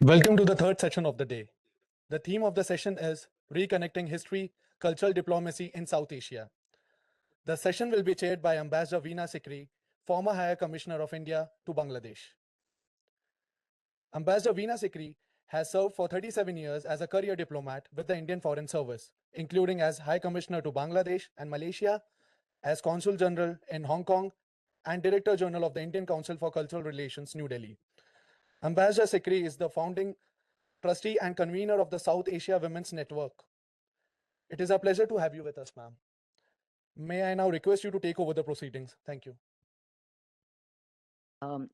Welcome to the third session of the day. The theme of the session is Reconnecting History, Cultural Diplomacy in South Asia. The session will be chaired by Ambassador Veena Sikri, former High Commissioner of India to Bangladesh. Ambassador Veena Sikri has served for 37 years as a career diplomat with the Indian Foreign Service, including as High Commissioner to Bangladesh and Malaysia, as Consul General in Hong Kong, and Director General of the Indian Council for Cultural Relations, New Delhi. Ambassador Sikri is the founding trustee and convener of the South Asia Women's Network. It is a pleasure to have you with us, ma'am. May I now request you to take over the proceedings? Thank you.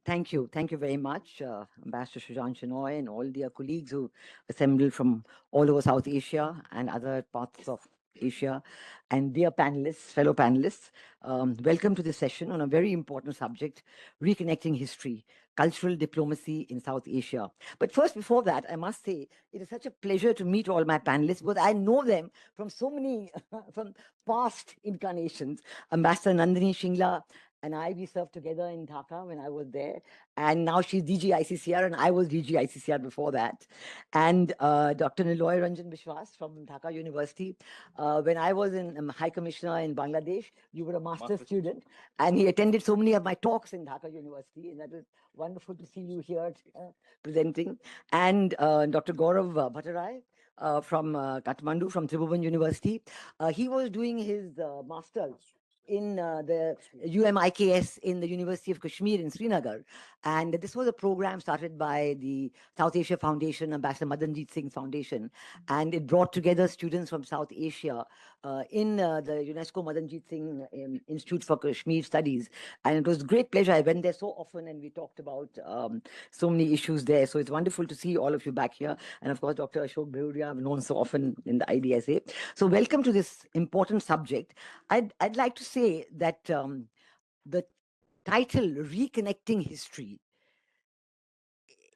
Thank you. Thank you very much, Ambassador Shujan Shenoy and all dear colleagues who assembled from all over South Asia and other parts of Asia, and dear panelists, fellow panelists. Welcome to this session on a very important subject, reconnecting history, cultural diplomacy in South Asia. But first, before that, I must say, it is such a pleasure to meet all my panelists because I know them from so many, from past incarnations. Ambassador Nandini, Singla, and we served together in Dhaka when I was there. And now she's DG ICCR, and I was DG ICCR before that. And Dr. Niloy Ranjan Biswas from Dhaka University. When I was in High Commissioner in Bangladesh, you were a master student. And he attended so many of my talks in Dhaka University. And that was wonderful to see you here presenting. And Dr. Gaurav Bhattarai. From Kathmandu, from Tribhuvan University. He was doing his master's in the UMIKS in the University of Kashmir in Srinagar. And this was a program started by the South Asia Foundation, Ambassador Madanjit Singh's foundation. And it brought together students from South Asia in the UNESCO Madanjit Singh Institute for Kashmir Studies. And it was a great pleasure. I went there so often and we talked about so many issues there. So it's wonderful to see all of you back here. And of course, Dr. Ashok Behuria, I've known so often in the IDSA. So welcome to this important subject. I'd like to say that the title, Reconnecting History,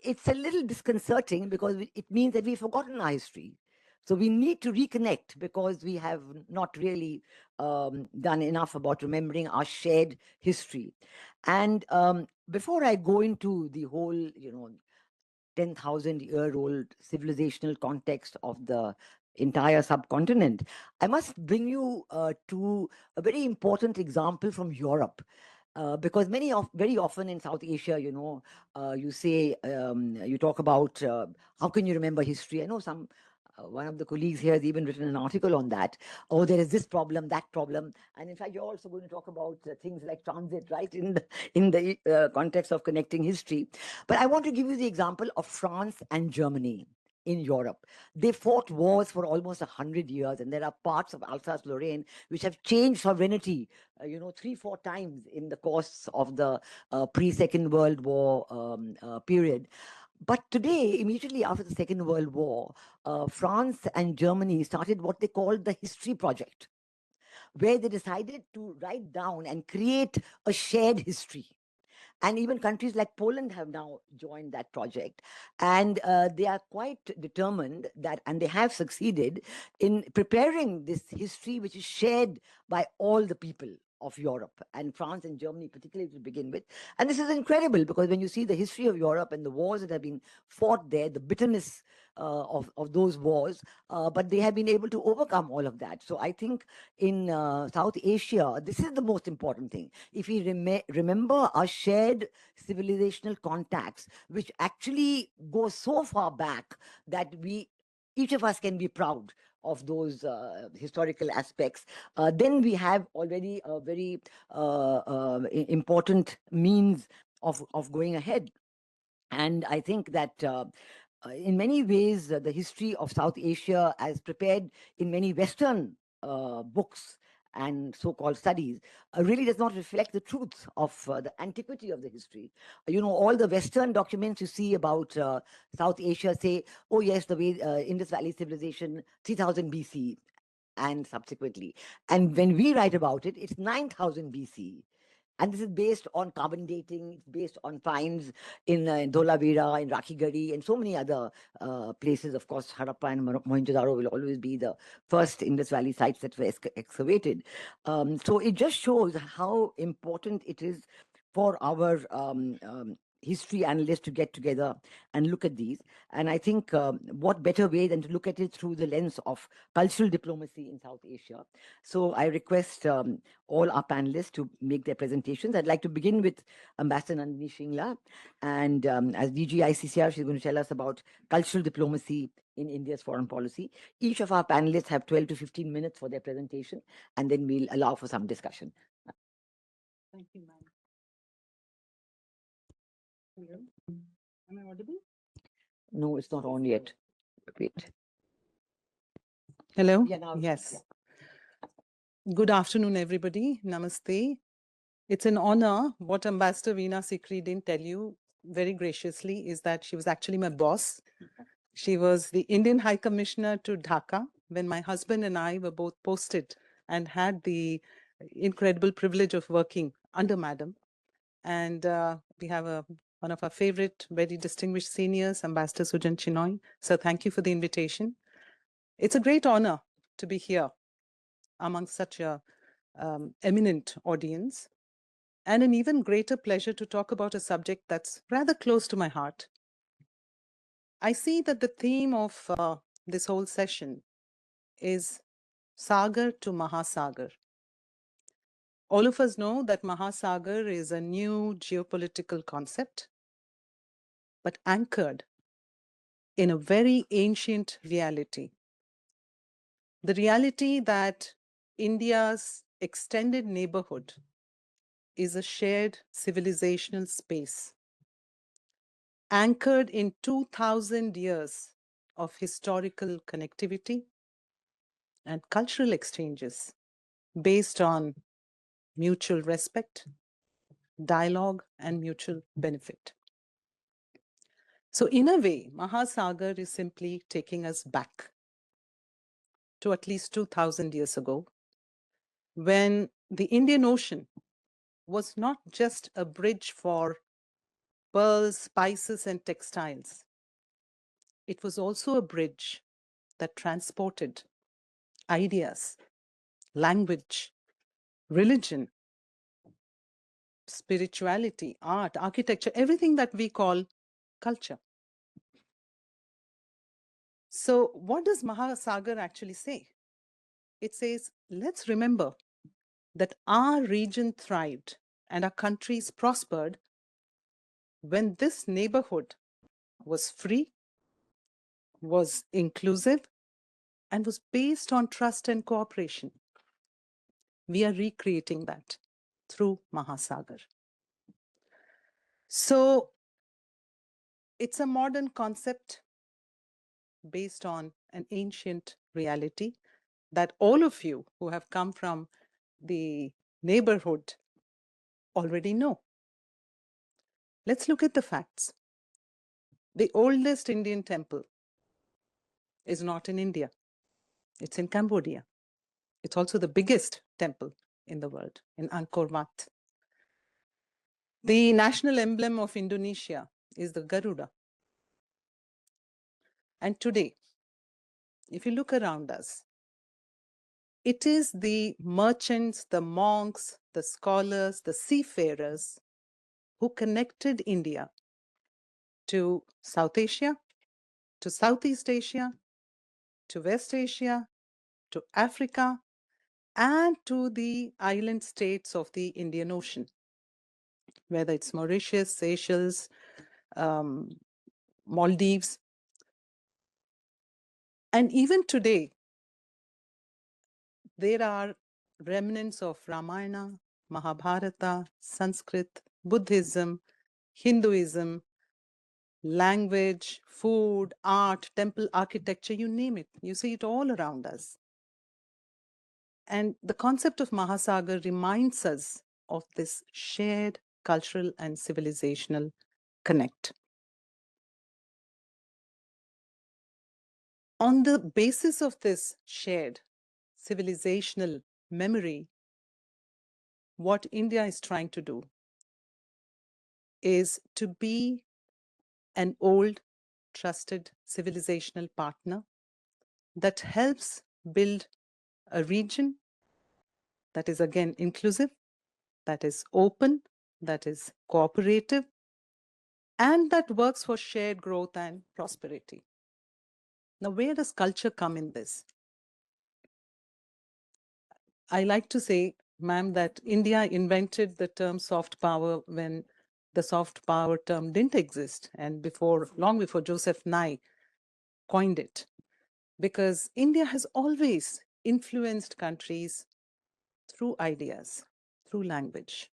it's a little disconcerting because it means that we've forgotten our history. So we need to reconnect because we have not really done enough about remembering our shared history. And before I go into the whole, 10,000-year-old civilizational context of the entire subcontinent, I must bring you to a very important example from Europe. Because very often in South Asia, you say, you talk about how can you remember history? I know one of the colleagues here has even written an article on that. Oh, there is this problem, that problem. And in fact, you're also going to talk about things like transit, right, in the context of connecting history. But I want to give you the example of France and Germany in Europe. They fought wars for almost 100 years, and there are parts of Alsace-Lorraine which have changed sovereignty, 3-4 times in the course of the pre-Second World War period. But today, immediately after the Second World War, France and Germany started what they called the History Project, where they decided to write down and create a shared history. And even countries like Poland have now joined that project. And they are quite determined that, and they have succeeded in preparing this history, which is shared by all the people of Europe, and France and Germany particularly to begin with. And this is incredible because when you see the history of Europe and the wars that have been fought there, the bitterness of those wars, but they have been able to overcome all of that. So I think in South Asia, this is the most important thing. If we remember our shared civilizational contacts, which actually go so far back that each of us can be proud of those historical aspects, then we have already a very important means of going ahead. And I think that in many ways, the history of South Asia, as prepared in many Western books and so-called studies, really does not reflect the truth of the antiquity of the history. All the Western documents you see about South Asia say, oh yes, the way Indus Valley civilization, 3000 BC and subsequently. And when we write about it, it's 9000 BC. And this is based on carbon dating, it's based on finds in Dholavira, in Rakhigari, and so many other places. Of course, Harappa and Mohenjo-daro will always be the first Indus Valley sites that were excavated. So it just shows how important it is for our history analysts to get together and look at these. And I think what better way than to look at it through the lens of cultural diplomacy in South Asia. So I request all our panelists to make their presentations. I'd like to begin with Ambassador Nandini Singla. And as DG ICCR, she's going to tell us about cultural diplomacy in India's foreign policy. Each of our panelists have 12 to 15 minutes for their presentation, and then we'll allow for some discussion. Thank you, ma'am. Hello. Am I audible? No, it's not on yet. Wait. Hello. Yeah, now, yes. Good afternoon, everybody. Namaste. It's an honor. What Ambassador Veena Sikri didn't tell you very graciously is that she was actually my boss. She was the Indian High Commissioner to Dhaka when my husband and I were both posted and had the incredible privilege of working under Madam. And we have one of our favorite, very distinguished seniors, Ambassador Sujan Chinoy. So thank you for the invitation. It's a great honor to be here among such a eminent audience, and an even greater pleasure to talk about a subject that's rather close to my heart. I see that the theme of this whole session is Sagar to Mahasagar. All of us know that Mahasagar is a new geopolitical concept, but anchored in a very ancient reality. The reality that India's extended neighborhood is a shared civilizational space, anchored in 2000 years of historical connectivity and cultural exchanges based on mutual respect, dialogue, and mutual benefit. So in a way, Mahasagar is simply taking us back to at least 2000 years ago, when the Indian Ocean was not just a bridge for pearls, spices, and textiles. It was also a bridge that transported ideas, language, religion, spirituality, art, architecture, everything that we call culture. So what does Mahasagar actually say? It says, let's remember that our region thrived and our countries prospered when this neighborhood was free, was inclusive, and was based on trust and cooperation. We are recreating that through Mahasagar. So it's a modern concept based on an ancient reality that all of you who have come from the neighborhood already know. Let's look at the facts. The oldest Indian temple is not in India. It's in Cambodia. It's also the biggest temple in the world, in Angkor Wat. The national emblem of Indonesia is the Garuda. And today, if you look around us, it is the merchants, the monks, the scholars, the seafarers who connected India to South Asia, to Southeast Asia, to West Asia, to Africa, and to the island states of the Indian Ocean, whether it's Mauritius, Seychelles, Maldives. And even today, there are remnants of Ramayana, Mahabharata, Sanskrit, Buddhism, Hinduism, language, food, art, temple architecture, you name it. You see it all around us. And the concept of Mahasagar reminds us of this shared cultural and civilizational connect. On the basis of this shared civilizational memory, what India is trying to do is to be an old, trusted civilizational partner that helps build a region that is, again, inclusive, that is open, that is cooperative, and that works for shared growth and prosperity. Now, where does culture come in this? I like to say, ma'am, that India invented the term soft power when the soft power term didn't exist, and long before Joseph Nye coined it, because India has always influenced countries through ideas, through language,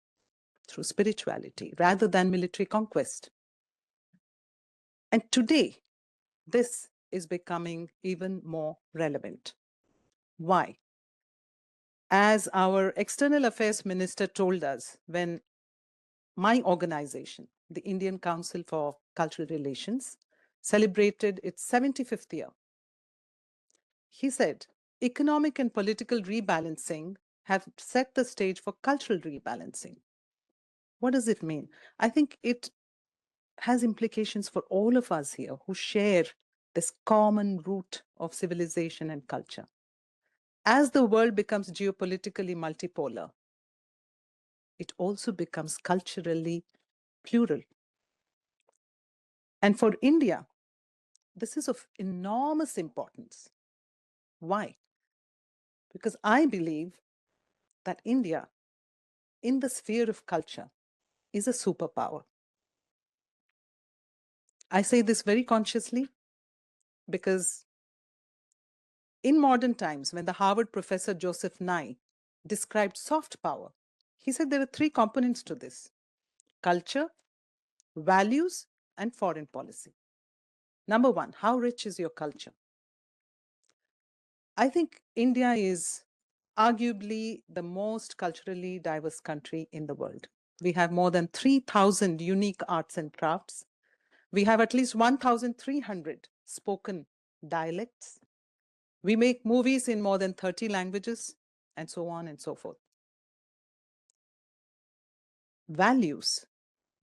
through spirituality, rather than military conquest. And today, this is becoming even more relevant. Why? As our External Affairs Minister told us when my organization, the Indian Council for Cultural Relations, celebrated its 75th year, he said, economic and political rebalancing have set the stage for cultural rebalancing. What does it mean? I think it has implications for all of us here who share this common root of civilization and culture. As the world becomes geopolitically multipolar, it also becomes culturally plural. And for India, this is of enormous importance. Why? Because I believe that India, in the sphere of culture, is a superpower. I say this very consciously because in modern times, when the Harvard professor Joseph Nye described soft power, he said there are three components to this: culture, values, and foreign policy. Number one, how rich is your culture? I think India is arguably the most culturally diverse country in the world. We have more than 3,000 unique arts and crafts. We have at least 1,300 spoken dialects. We make movies in more than 30 languages, and so on and so forth. Values,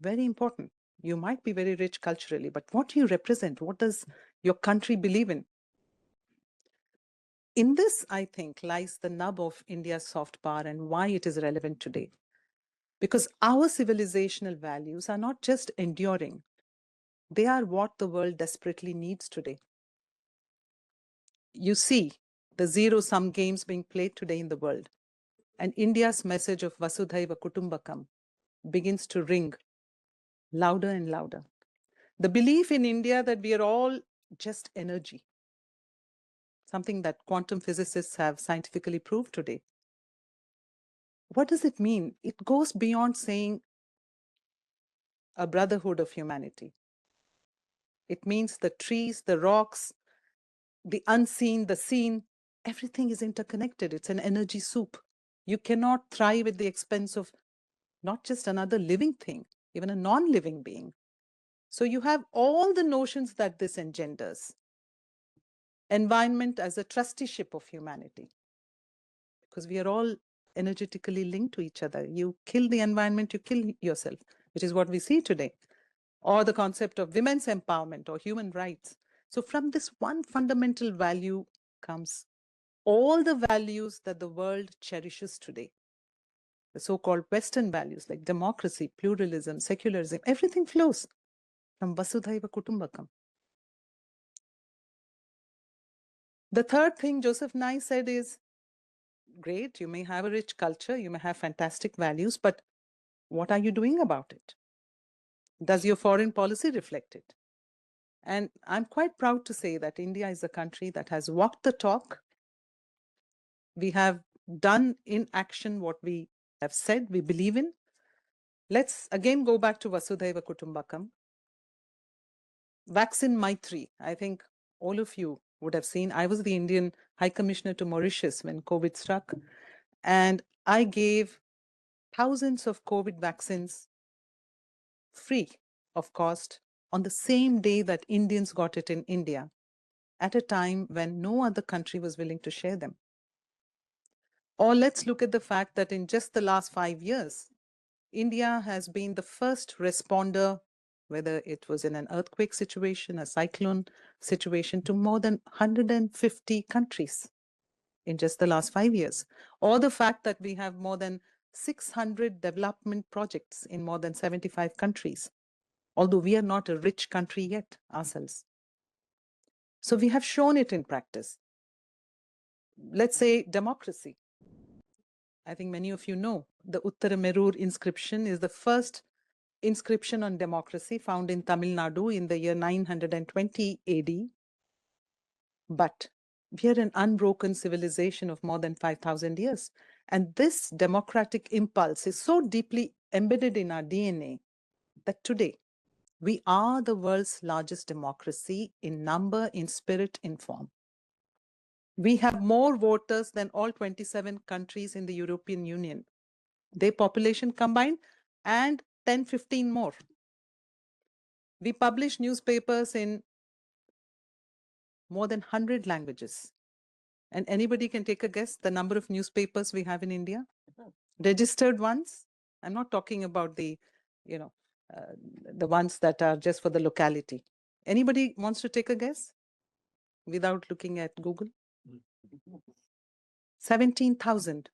very important. You might be very rich culturally, but what do you represent? What does your country believe in? In this, I think, lies the nub of India's soft power and why it is relevant today. Because our civilizational values are not just enduring, they are what the world desperately needs today. You see the zero-sum games being played today in the world, and India's message of Vasudhaiva Kutumbakam begins to ring louder and louder. The belief in India that we are all just energy, something that quantum physicists have scientifically proved today. What does it mean? It goes beyond saying a brotherhood of humanity. It means the trees, the rocks, the unseen, the seen, everything is interconnected. It's an energy soup. You cannot thrive at the expense of not just another living thing, even a non-living being. So you have all the notions that this engenders. Environment as a trusteeship of humanity, because we are all energetically linked to each other. You kill the environment, you kill yourself, which is what we see today. Or the concept of women's empowerment or human rights. So from this one fundamental value comes all the values that the world cherishes today. The so-called Western values like democracy, pluralism, secularism, everything flows from Vasudhaiva Kutumbakam. The third thing Joseph Nye said is, great, you may have a rich culture, you may have fantastic values, but what are you doing about it? Does your foreign policy reflect it? And I'm quite proud to say that India is a country that has walked the talk. We have done in action what we have said we believe in. Let's again go back to Vasudhaiva Kutumbakam. Vaccine Maitri, I think all of you would have seen. I was the Indian High Commissioner to Mauritius when COVID struck, and I gave thousands of COVID vaccines free of cost on the same day that Indians got it in India, at a time when no other country was willing to share them. Or let's look at the fact that in just the last 5 years, India has been the first responder, whether it was in an earthquake situation, a cyclone situation, to more than 150 countries in just the last 5 years. Or the fact that we have more than 600 development projects in more than 75 countries. although we are not a rich country yet ourselves. So we have shown it in practice. Let's say democracy. I think many of you know the Uttaramerur inscription is the first inscription on democracy found in Tamil Nadu in the year 920 AD. But we are an unbroken civilization of more than 5,000 years. And this democratic impulse is so deeply embedded in our DNA that today we are the world's largest democracy in number, in spirit, in form. We have more voters than all 27 countries in the European Union, their population combined, and 10, 15 more. We publish newspapers in more than 100 languages. And anybody can take a guess the number of newspapers we have in India? Registered ones. I'm not talking about the ones that are just for the locality. Anybody wants to take a guess without looking at Google? 17,000.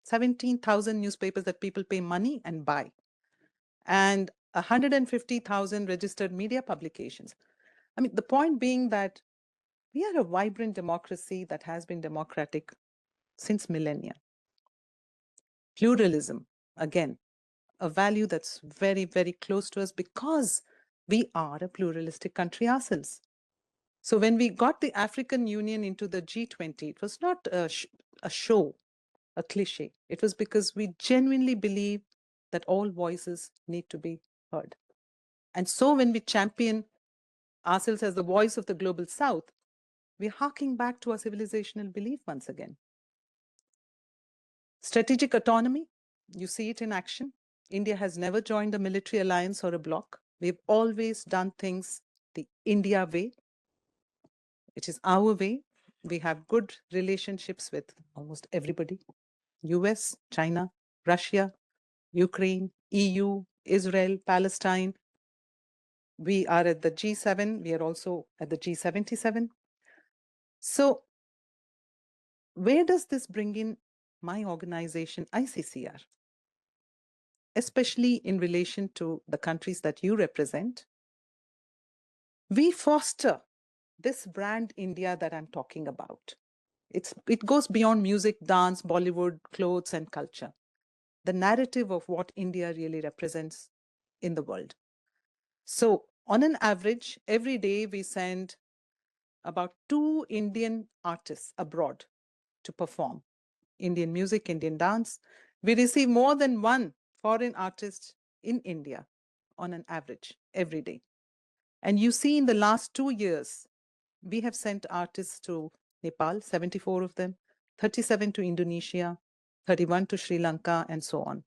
17,000 newspapers that people pay money and buy. And 150,000 registered media publications. I mean, the point being that we are a vibrant democracy that has been democratic since millennia. Pluralism, again, a value that's very, very close to us because we are a pluralistic country ourselves. So when we got the African Union into the G20, it was not a show, a cliche. It was because we genuinely believe that all voices need to be heard. And so when we champion ourselves as the voice of the global South, we're harking back to our civilizational belief once again. Strategic autonomy, you see it in action. India has never joined a military alliance or a bloc. We've always done things the India way, which is our way. We have good relationships with almost everybody. US, China, Russia, Ukraine, EU, Israel, Palestine. We are at the G7. We are also at the G77. So where does this bring in my organization, ICCR? Especially in relation to the countries that you represent. We foster this brand India that I'm talking about. It goes beyond music, dance, Bollywood, clothes, and culture. The narrative of what India really represents in the world. So on an average, every day we send about 2 Indian artists abroad to perform Indian music, Indian dance. We receive more than 1 foreign artist in India on an average every day. And you see in the last 2 years, we have sent artists to Nepal, 74 of them, 37 to Indonesia, 31 to Sri Lanka, and so on.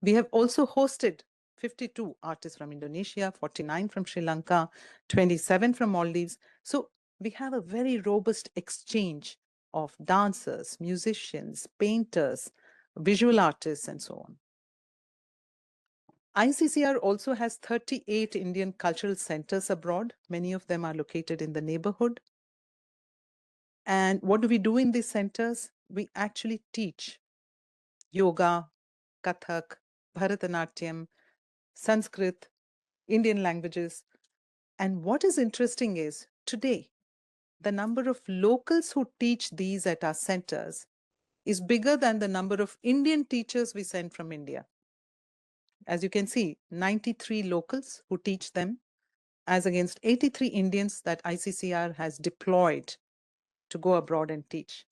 We have also hosted 52 artists from Indonesia, 49 from Sri Lanka, 27 from Maldives. So we have a very robust exchange of dancers, musicians, painters, visual artists, and so on. ICCR also has 38 Indian cultural centers abroad. Many of them are located in the neighborhood. And what do we do in these centers? We actually teach yoga, Kathak, Bharatanatyam, Sanskrit, Indian languages. And what is interesting is today, the number of locals who teach these at our centers is bigger than the number of Indian teachers we send from India. As you can see, 93 locals who teach them, as against 83 Indians that ICCR has deployed to go abroad and teach.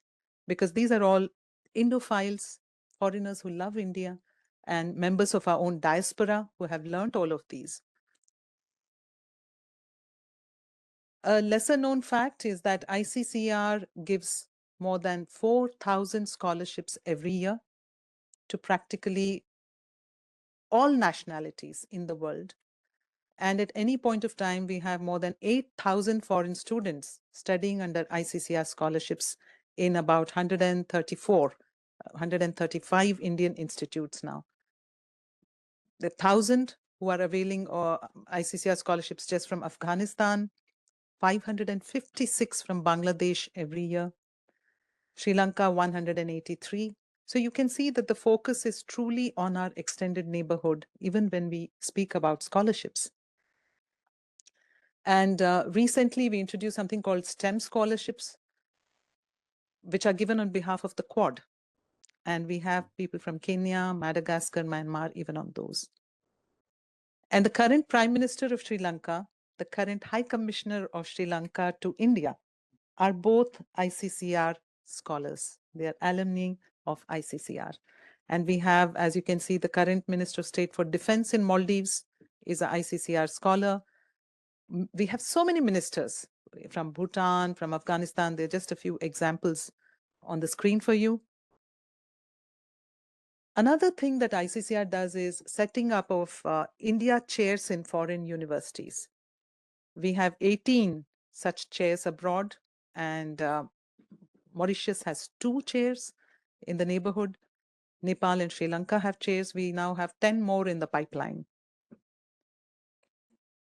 Because these are all Indophiles, foreigners who love India, and members of our own diaspora who have learned all of these. A lesser known fact is that ICCR gives more than 4,000 scholarships every year to practically all nationalities in the world. And at any point of time, we have more than 8,000 foreign students studying under ICCR scholarships in about 135 Indian institutes now. The 1,000 who are availing ICCR scholarships just from Afghanistan, 556 from Bangladesh every year, Sri Lanka 183, So you can see that the focus is truly on our extended neighborhood, even when we speak about scholarships. And recently we introduced something called STEM scholarships, which are given on behalf of the Quad. And we have people from Kenya, Madagascar, Myanmar, even on those. And the current Prime Minister of Sri Lanka, the current High Commissioner of Sri Lanka to India, are both ICCR scholars. They are alumni of ICCR. And we have, as you can see, the current Minister of State for Defense in Maldives is an ICCR scholar. We have so many ministers from Bhutan, from Afghanistan. There are just a few examples on the screen for you. Another thing that ICCR does is setting up of India chairs in foreign universities. We have 18 such chairs abroad, and Mauritius has 2 chairs in the neighborhood. Nepal and Sri Lanka have chairs. We now have 10 more in the pipeline.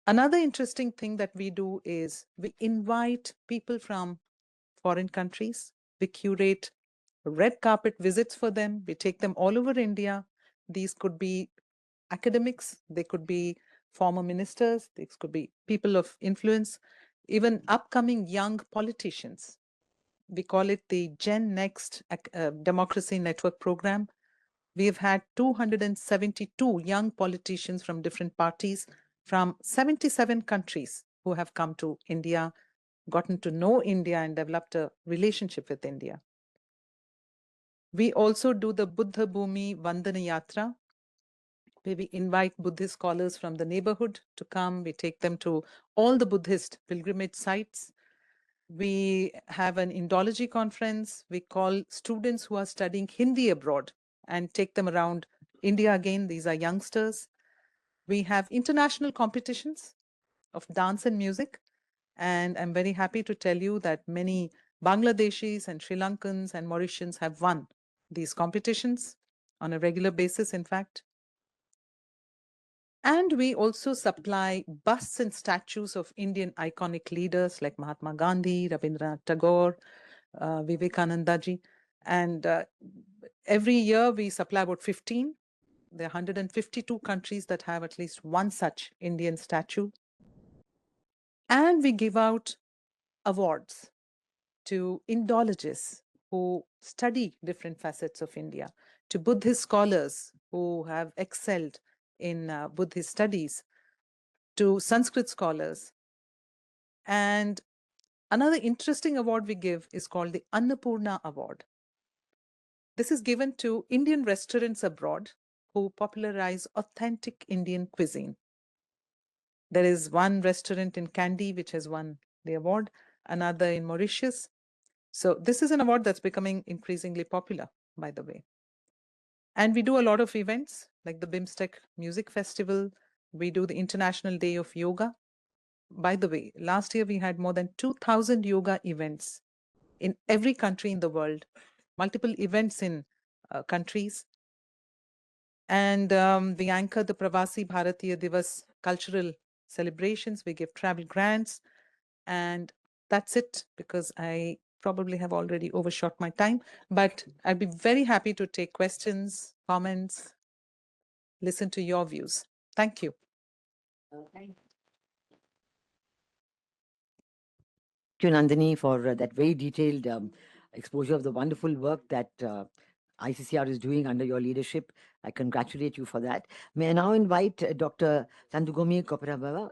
Another interesting thing that we do is we invite people from foreign countries. We curate red carpet visits for them. We take them all over India. These could be academics, they could be former ministers, these could be people of influence, even upcoming young politicians. We call it the Gen Next Democracy Network Program. We have had 272 young politicians from different parties from 77 countries who have come to India, gotten to know India, and developed a relationship with India. We also do the Buddha Bhumi Vandana Yatra, where we invite Buddhist scholars from the neighborhood to come. We take them to all the Buddhist pilgrimage sites. We have an Indology conference. We call students who are studying Hindi abroad and take them around India again. These are youngsters. We have international competitions of dance and music. And I'm very happy to tell you that many Bangladeshis and Sri Lankans and Mauritians have won these competitions on a regular basis, in fact. And we also supply busts and statues of Indian iconic leaders like Mahatma Gandhi, Rabindranath Tagore, Vivekananda ji. And every year we supply about 15. There are 152 countries that have at least one such Indian statue. And we give out awards to Indologists who study different facets of India, to Buddhist scholars who have excelled in Buddhist studies, to Sanskrit scholars. And another interesting award we give is called the Annapurna Award. This is given to Indian restaurants abroad who popularize authentic Indian cuisine. There is one restaurant in Kandy which has won the award, another in Mauritius. So this is an award that's becoming increasingly popular, by the way. And we do a lot of events like the BIMSTEC Music Festival. We do the International Day of Yoga. By the way, last year we had more than 2,000 yoga events in every country in the world, multiple events in countries. And we anchor the Pravasi Bharatiya Divas cultural celebrations. We give travel grants. And that's it, because I probably have already overshot my time. But I'd be very happy to take questions, comments, listen to your views. Thank you. Thank you, Nandini, for that very detailed exposure of the wonderful work that ICCR is doing under your leadership. I congratulate you for that. May I now invite Dr. Sandagomi Coperahewa,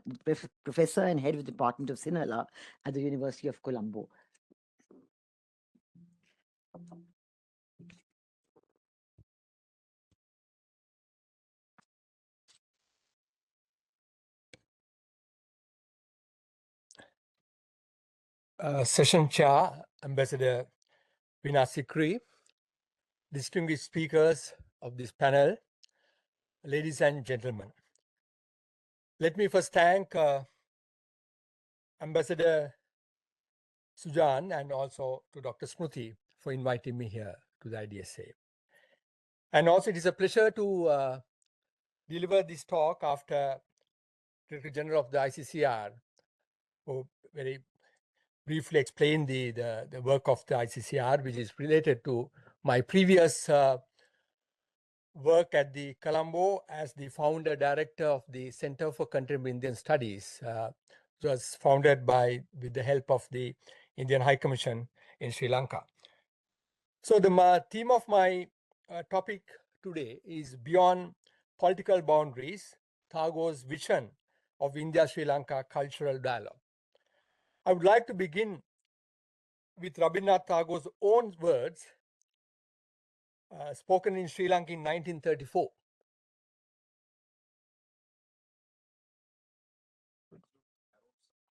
Professor and Head of the Department of Sinhala at the University of Colombo. Session Chair, Ambassador Veena Sikri, distinguished speakers of this panel, ladies and gentlemen. Let me first thank Ambassador Sujan and also to Dr. Smruti for inviting me here to the IDSA. And also it is a pleasure to deliver this talk after Director General of the ICCR, who very briefly explained the work of the ICCR, which is related to my previous work at the Colombo as the founder director of the Center for Contemporary Indian Studies. It was founded with the help of the Indian High Commission in Sri Lanka. So the theme of my topic today is Beyond Political Boundaries, Tagore's vision of India-Sri Lanka cultural dialogue. I would like to begin with Rabindranath Tagore's own words spoken in Sri Lanka in 1934.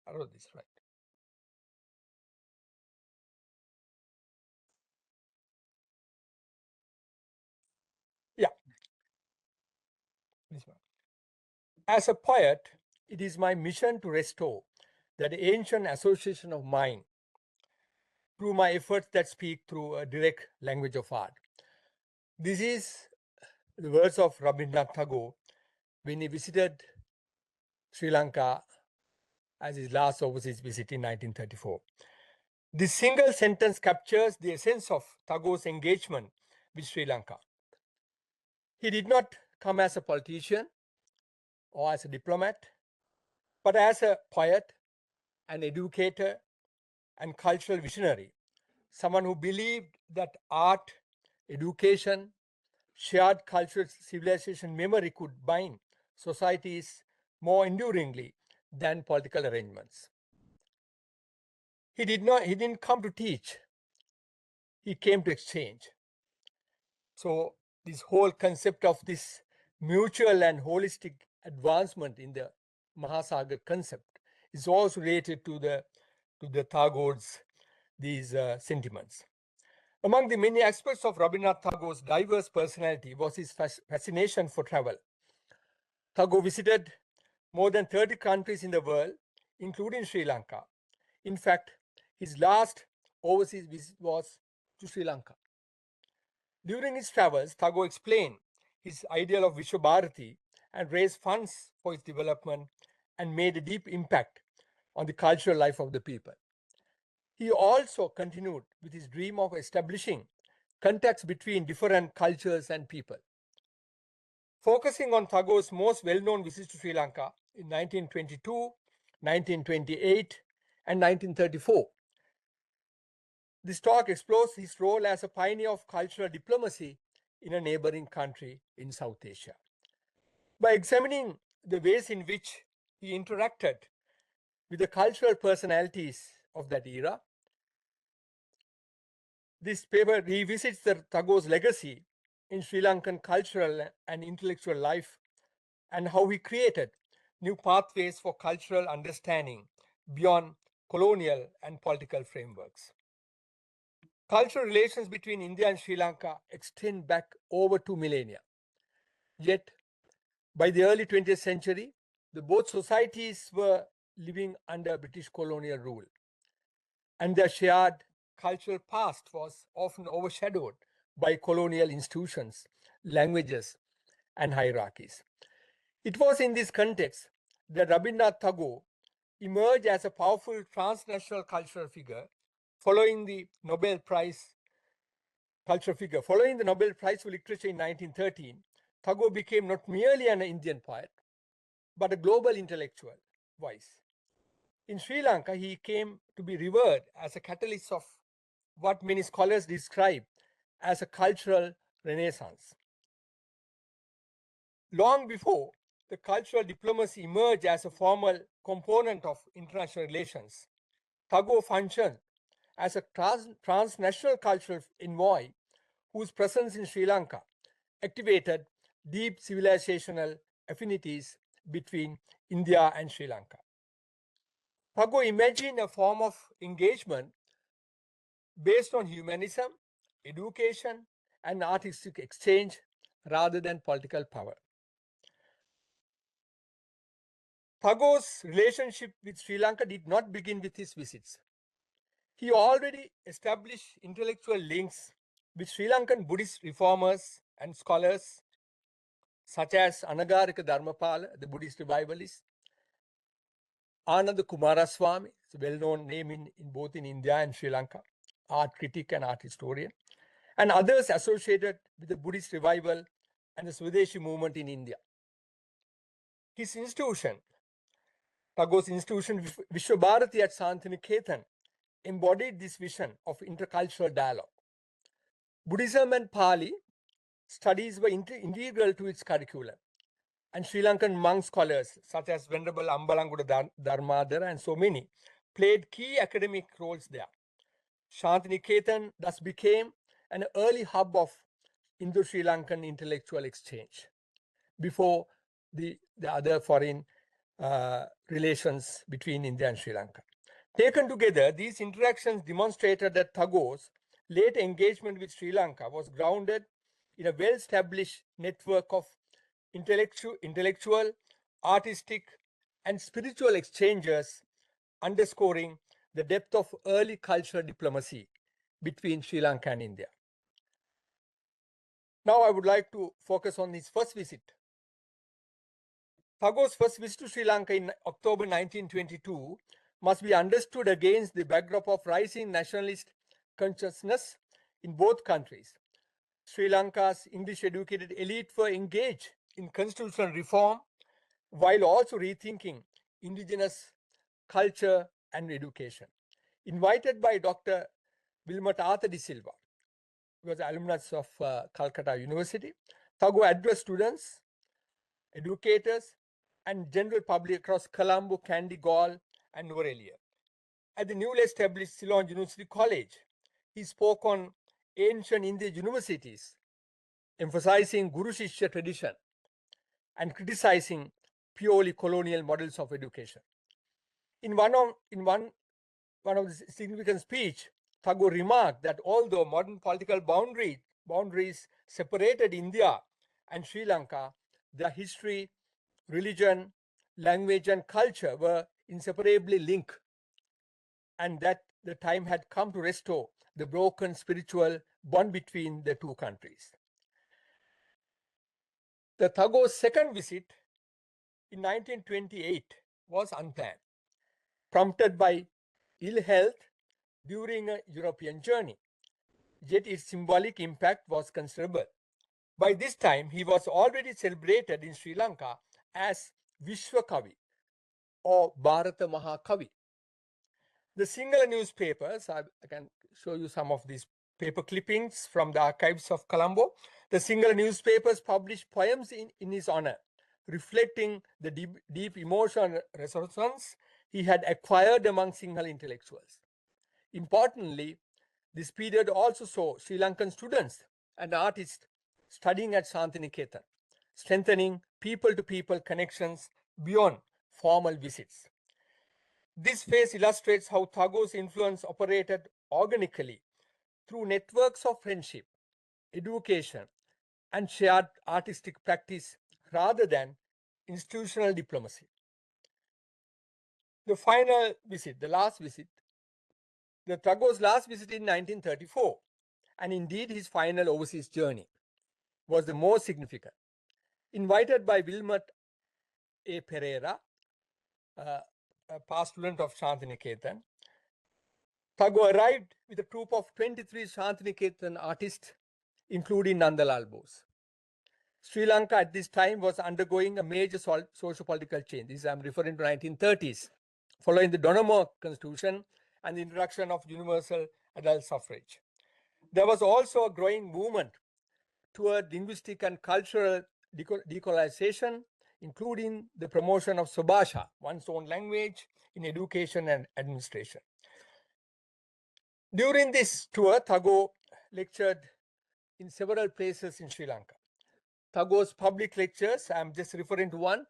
I wrote this right. Yeah, this one. As a poet, it is my mission to restore that ancient association of mind through my efforts that speak through a direct language of art. This is the words of Rabindranath Tagore when he visited Sri Lanka as his last overseas visit in 1934. This single sentence captures the essence of Tagore's engagement with Sri Lanka. He did not come as a politician or as a diplomat, but as a poet, an educator, and cultural visionary, someone who believed that art, education, shared cultural civilization memory could bind societies more enduringly than political arrangements. He didn't come to teach, he came to exchange. So this whole concept of this mutual and holistic advancement in the MAHASAGAR concept is also related to the Tagore's these sentiments. Among the many aspects of Rabindranath Tagore's diverse personality was his fascination for travel. Tagore visited more than 30 countries in the world, including Sri Lanka. In fact, his last overseas visit was to Sri Lanka. During his travels, Tagore explained his ideal of Vishwabharati and raised funds for its development and made a deep impact on the cultural life of the people. He also continued with his dream of establishing contacts between different cultures and people. Focusing on Tagore's most well-known visits to Sri Lanka in 1922, 1928, and 1934, this talk explores his role as a pioneer of cultural diplomacy in a neighboring country in South Asia. By examining the ways in which he interacted with the cultural personalities of that era, this paper revisits Tagore's legacy in Sri Lankan cultural and intellectual life and how he created new pathways for cultural understanding beyond colonial and political frameworks. Cultural relations between India and Sri Lanka extend back over 2 millennia. Yet, by the early 20th century, both societies were living under British colonial rule, and their shared cultural past was often overshadowed by colonial institutions, languages, and hierarchies. It was in this context that Rabindranath Tagore emerged as a powerful transnational cultural figure following the Nobel Prize for Literature in 1913. Tagore became not merely an Indian poet, but a global intellectual voice. In Sri Lanka, he came to be revered as a catalyst of what many scholars describe as a cultural renaissance. Long before the cultural diplomacy emerged as a formal component of international relations, Tagore functioned as a transnational cultural envoy whose presence in Sri Lanka activated deep civilizational affinities between India and Sri Lanka. Tagore imagined a form of engagement based on humanism, education, and artistic exchange rather than political power. Tagore's relationship with Sri Lanka did not begin with his visits. He already established intellectual links with Sri Lankan Buddhist reformers and scholars such as Anagarika Dharmapala, the Buddhist revivalist, Ananda Kumaraswamy, it's a well-known name in both in India and Sri Lanka, art critic and art historian, and others associated with the Buddhist revival and the Swadeshi movement in India. His institution, Tagore's institution, Vishwabharati at Santiniketan, embodied this vision of intercultural dialogue. Buddhism and Pali studies were integral to its curriculum, and Sri Lankan monk scholars such as Venerable Ambalanguda Dharmadhara and so many played key academic roles there. Shantiniketan thus became an early hub of Indo-Sri Lankan intellectual exchange before the other foreign relations between India and Sri Lanka. Taken together, these interactions demonstrated that Tagore's late engagement with Sri Lanka was grounded in a well-established network of intellectual, artistic, and spiritual exchanges, underscoring the depth of early cultural diplomacy between Sri Lanka and India. Now I would like to focus on his first visit. Tagore's first visit to Sri Lanka in October 1922 must be understood against the backdrop of rising nationalist consciousness in both countries. Sri Lanka's English-educated elite were engaged in constitutional reform while also rethinking indigenous culture and education. Invited by Dr. Wilmot Arthur de Silva, who was an alumnus of Calcutta University, Tagore addressed students, educators, and general public across Colombo, Kandy, Galle, and Norelia. At the newly established Ceylon University College, he spoke on ancient Indian universities, emphasizing Guru Shishya tradition and criticizing purely colonial models of education. In one of the significant speech, Tagore remarked that although modern political boundaries separated India and Sri Lanka, their history, religion, language, and culture were inseparably linked, and that the time had come to restore the broken spiritual bond between the two countries. The Tagore's second visit in 1928 was unplanned, prompted by ill health during a European journey, yet its symbolic impact was considerable. By this time, he was already celebrated in Sri Lanka as Vishwakavi or Bharata Mahakavi. The Singla newspapers, I can show you some of these paper clippings from the archives of Colombo. The Singla newspapers published poems in his honor, reflecting the deep emotional resonance he had acquired among Sinhala intellectuals. Importantly, this period also saw Sri Lankan students and artists studying at Shantiniketan, strengthening people-to-people connections beyond formal visits. This phase illustrates how Tagore's influence operated organically through networks of friendship, education, and shared artistic practice rather than institutional diplomacy. The final visit, the last visit, the Tagore's last visit in 1934, and indeed his final overseas journey, was the most significant. Invited by Wilmot A. Pereira, a past student of Shantiniketan, Tagore arrived with a troupe of 23 Shantiniketan artists, including Nandalal Bose. Sri Lanka at this time was undergoing a major socio-political change. This I'm referring to 1930s, following the Donoughmore Constitution and the introduction of universal adult suffrage. There was also a growing movement toward linguistic and cultural decolonization, including the promotion of Subhasha, one's own language, in education and administration. During this tour, Tagore lectured in several places in Sri Lanka. Tagore's public lectures, I'm just referring to one,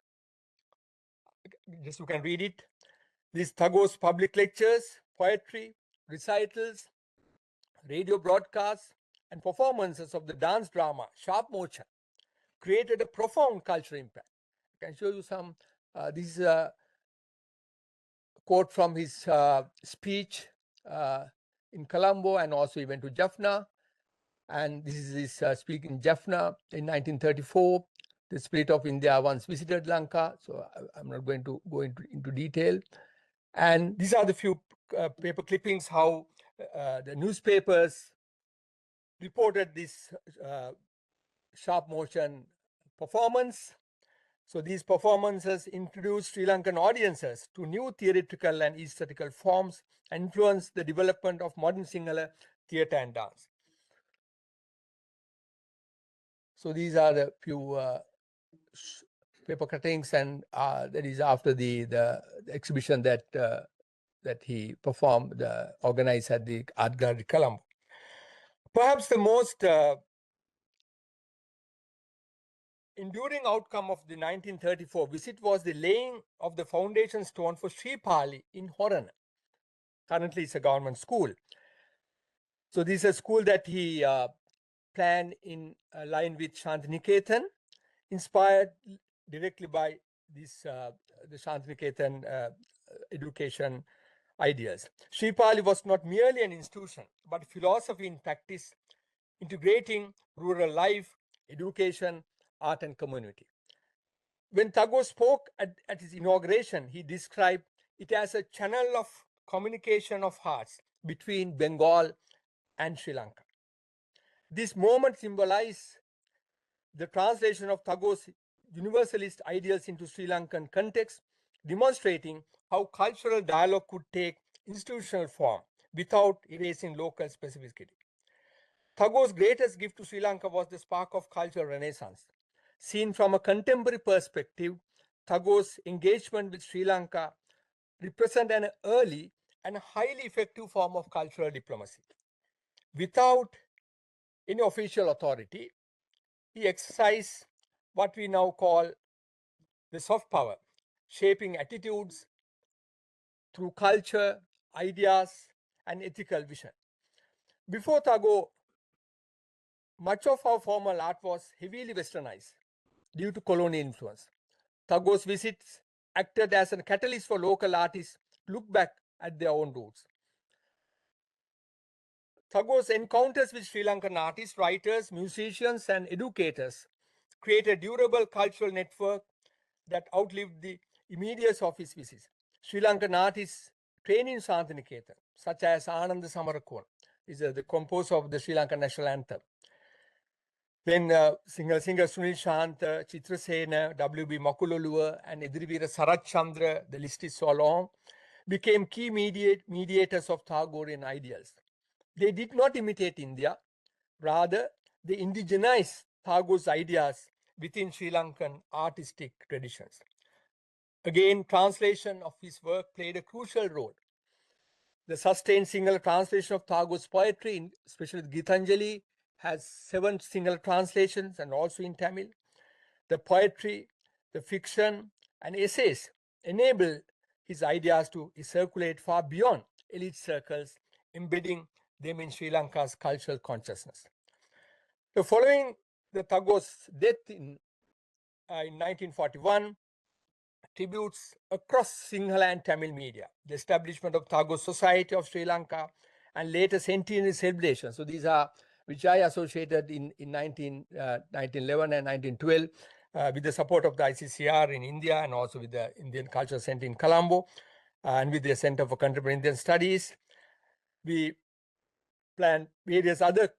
just you can read it. These Tagore's public lectures, poetry, recitals, radio broadcasts, and performances of the dance drama Sharp Mocha created a profound cultural impact. I can show you some. This is a quote from his speech in Colombo, and also he went to Jaffna. And this is his speech in Jaffna in 1934. The Spirit of India once visited Lanka, so I'm not going to go into detail. And these are the few paper clippings how the newspapers reported this sharp motion performance. So these performances introduced Sri Lankan audiences to new theatrical and aesthetical forms and influenced the development of modern Sinhala theatre and dance. So these are the few paper cuttings, and that is after the exhibition that that he performed, organized at the Art Gallery, Colombo. Perhaps the most enduring outcome of the 1934 visit was the laying of the foundation stone for Sri Pali in Horana. Currently, it's a government school. So this is a school that he planned in line with Shantiniketan, inspired directly by this the Shantiniketan education ideas. Sri Pali was not merely an institution, but philosophy in practice, integrating rural life, education, art, and community. When Tagore spoke at his inauguration, he described it as a channel of communication of hearts between Bengal and Sri Lanka. This moment symbolized the translation of Tagore's universalist ideals into Sri Lankan context, demonstrating how cultural dialogue could take institutional form without erasing local specificity. Tagore's greatest gift to Sri Lanka was the spark of cultural renaissance. Seen from a contemporary perspective, Tagore's engagement with Sri Lanka represent an early and highly effective form of cultural diplomacy. Without any official authority, he exercised what we now call the soft power, shaping attitudes through culture, ideas, and ethical vision. Before Tagore, much of our formal art was heavily westernized due to colonial influence. Tagore's visits acted as a catalyst for local artists to look back at their own roots. Tagore's encounters with Sri Lankan artists, writers, musicians, and educators created a durable cultural network that outlived the immediacy of his visits. Sri Lankan artists trained in Shantiniketan, such as Ananda Samarakona, is the composer of the Sri Lankan national anthem. Then singer Sunil Shanta, Chitrasena, W.B. Makuloluwa, and Idrivira Sarat Chandra, the list is so long, became key mediators of Tagorean ideals. They did not imitate India, rather they indigenized Tagore's ideas within Sri Lankan artistic traditions. Again, translation of his work played a crucial role. The sustained Sinhala translation of Tagore's poetry, especially Gitanjali, has 7 Sinhala translations and also in Tamil. The poetry, the fiction, and essays enable his ideas to circulate far beyond elite circles, embedding them in Sri Lanka's cultural consciousness. So following the Tagore's death in 1941, tributes across Sinhala and Tamil media, the establishment of Tagore Society of Sri Lanka, and later centenary celebrations. So these are which I associated in 1911 and 1912 with the support of the ICCR in India and also with the Indian Cultural Center in Colombo and with the Center for Contemporary Indian Studies. We planned various other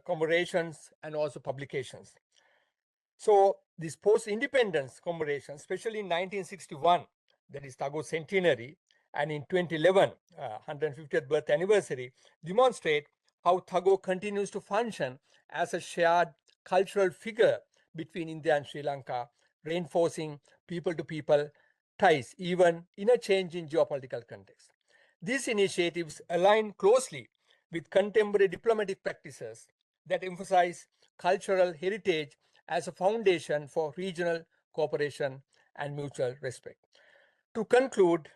commemorations and also publications. So this post-independence commemoration, especially in 1961, that is Tagore centenary, and in 2011, 150th birth anniversary, demonstrate how Tagore continues to function as a shared cultural figure between India and Sri Lanka, reinforcing people-to-people ties, even in a changing geopolitical context. These initiatives align closely with contemporary diplomatic practices that emphasize cultural heritage as a foundation for regional cooperation and mutual respect. To conclude,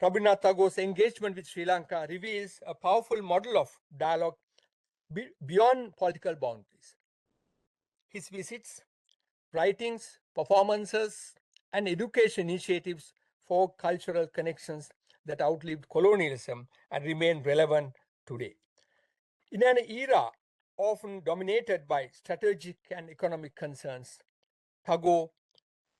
Rabindranath Tagore's engagement with Sri Lanka reveals a powerful model of dialogue beyond political boundaries. His visits, writings, performances, and education initiatives for cultural connections that outlived colonialism and remain relevant today. In an era often dominated by strategic and economic concerns, Tagore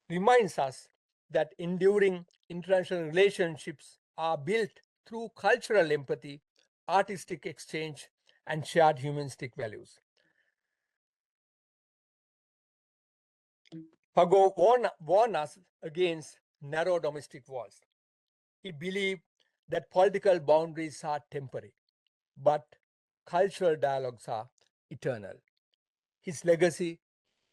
reminds us that enduring international relationships are built through cultural empathy, artistic exchange, and shared humanistic values. Tagore warned us against narrow domestic walls. He believed that political boundaries are temporary, but cultural dialogues are eternal. His legacy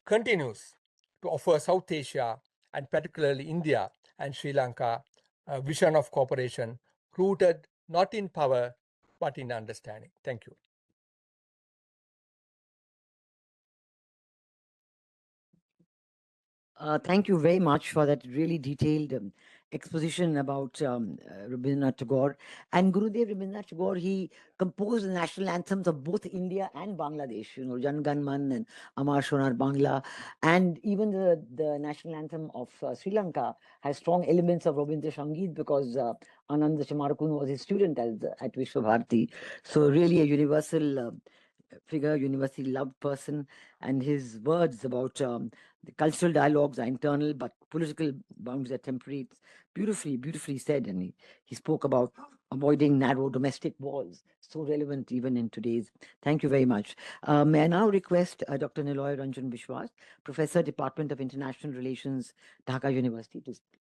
continues to offer South Asia, and particularly India and Sri Lanka, a vision of cooperation rooted not in power but in understanding. Thank you. Thank you very much for that really detailed exposition about Rabindranath Tagore. And Gurudev Rabindranath Tagore, he composed the national anthems of both India and Bangladesh, you know, Jan Gan Man and Amar Shonar Bangla. And even the national anthem of Sri Lanka has strong elements of Rabindra Sangeet because Anand Chamarkun was his student at Vishwabharati. So really a universal figure, universally loved person, and his words about the cultural dialogues are internal, but political boundaries are temporary. It's beautifully said, and he spoke about avoiding narrow domestic walls, so relevant even in today's. Thank you very much. May I now request Dr. Niloy Ranjan Biswas, Professor, Department of International Relations, Dhaka University, to speak.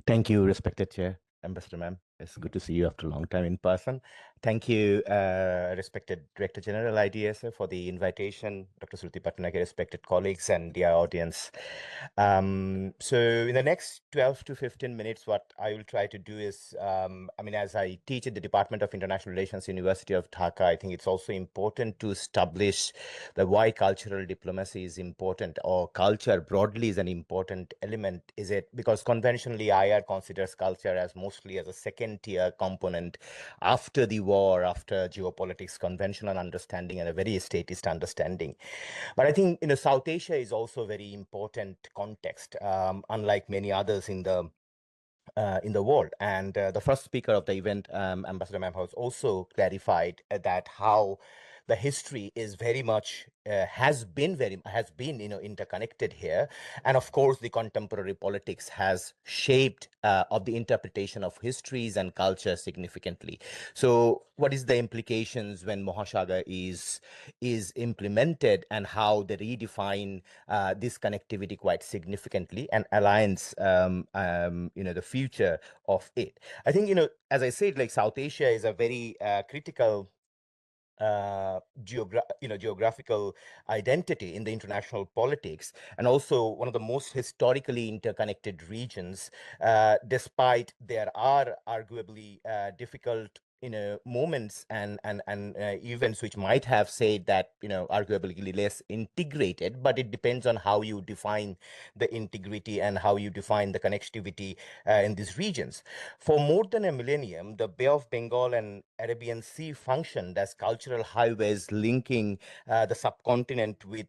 Thank you, respected Chair, Ambassador Ma'am. It's good to see you after a long time in person. Thank you, respected Director General IDSA, for the invitation, Dr. Sruti Patnaik, respected colleagues and dear audience. So in the next 12 to 15 minutes, what I will try to do is, as I teach at the Department of International Relations, University of Dhaka, I think it's also important to establish the why cultural diplomacy is important, or culture broadly is an important element. Is it because conventionally IR considers culture as mostly as a second tier component after the war, after geopolitics, conventional understanding, and a very statist understanding. But I think South Asia is also a very important context, unlike many others in the world. And the first speaker of the event, Ambassador Ma'am, has also clarified that how the history is very much has been interconnected here, and of course the contemporary politics has shaped of the interpretation of histories and culture significantly. So what is the implications when MAHASAGAR is implemented, and how they redefine this connectivity quite significantly and aligns the future of it. I think as I said, like, South Asia is a very critical geographical identity in the international politics, and also one of the most historically interconnected regions, despite there are arguably difficult moments and events which might have said that arguably less integrated, but it depends on how you define the integrity and how you define the connectivity in these regions. For more than a millennium, the Bay of Bengal and Arabian Sea functioned as cultural highways linking the subcontinent with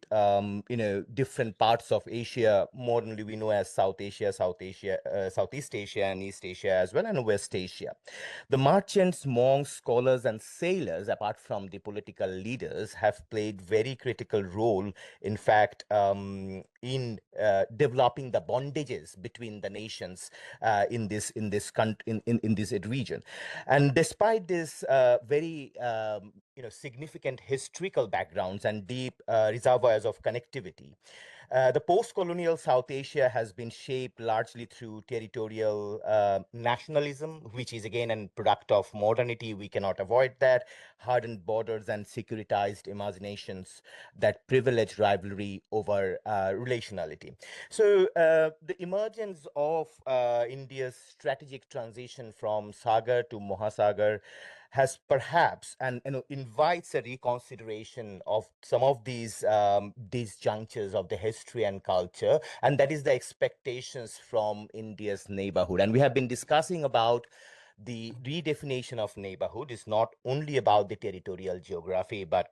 different parts of Asia. Modernly, we know as South Asia, Southeast Asia, and East Asia as well, and West Asia. The merchants, monks, scholars, and sailors, apart from the political leaders, have played very critical role. In fact, in developing the bondages between the nations in this region. And despite this very significant historical backgrounds and deep reservoirs of connectivity, the post-colonial South Asia has been shaped largely through territorial nationalism, which is again a product of modernity. We cannot avoid that. Hardened borders and securitized imaginations that privilege rivalry over relationality. So the emergence of India's strategic transition from Sagar to Mahasagar has perhaps and invites a reconsideration of some of these junctures of the history and culture, and that is the expectations from India's neighborhood. And we have been discussing about the redefinition of neighborhood is not only about the territorial geography, but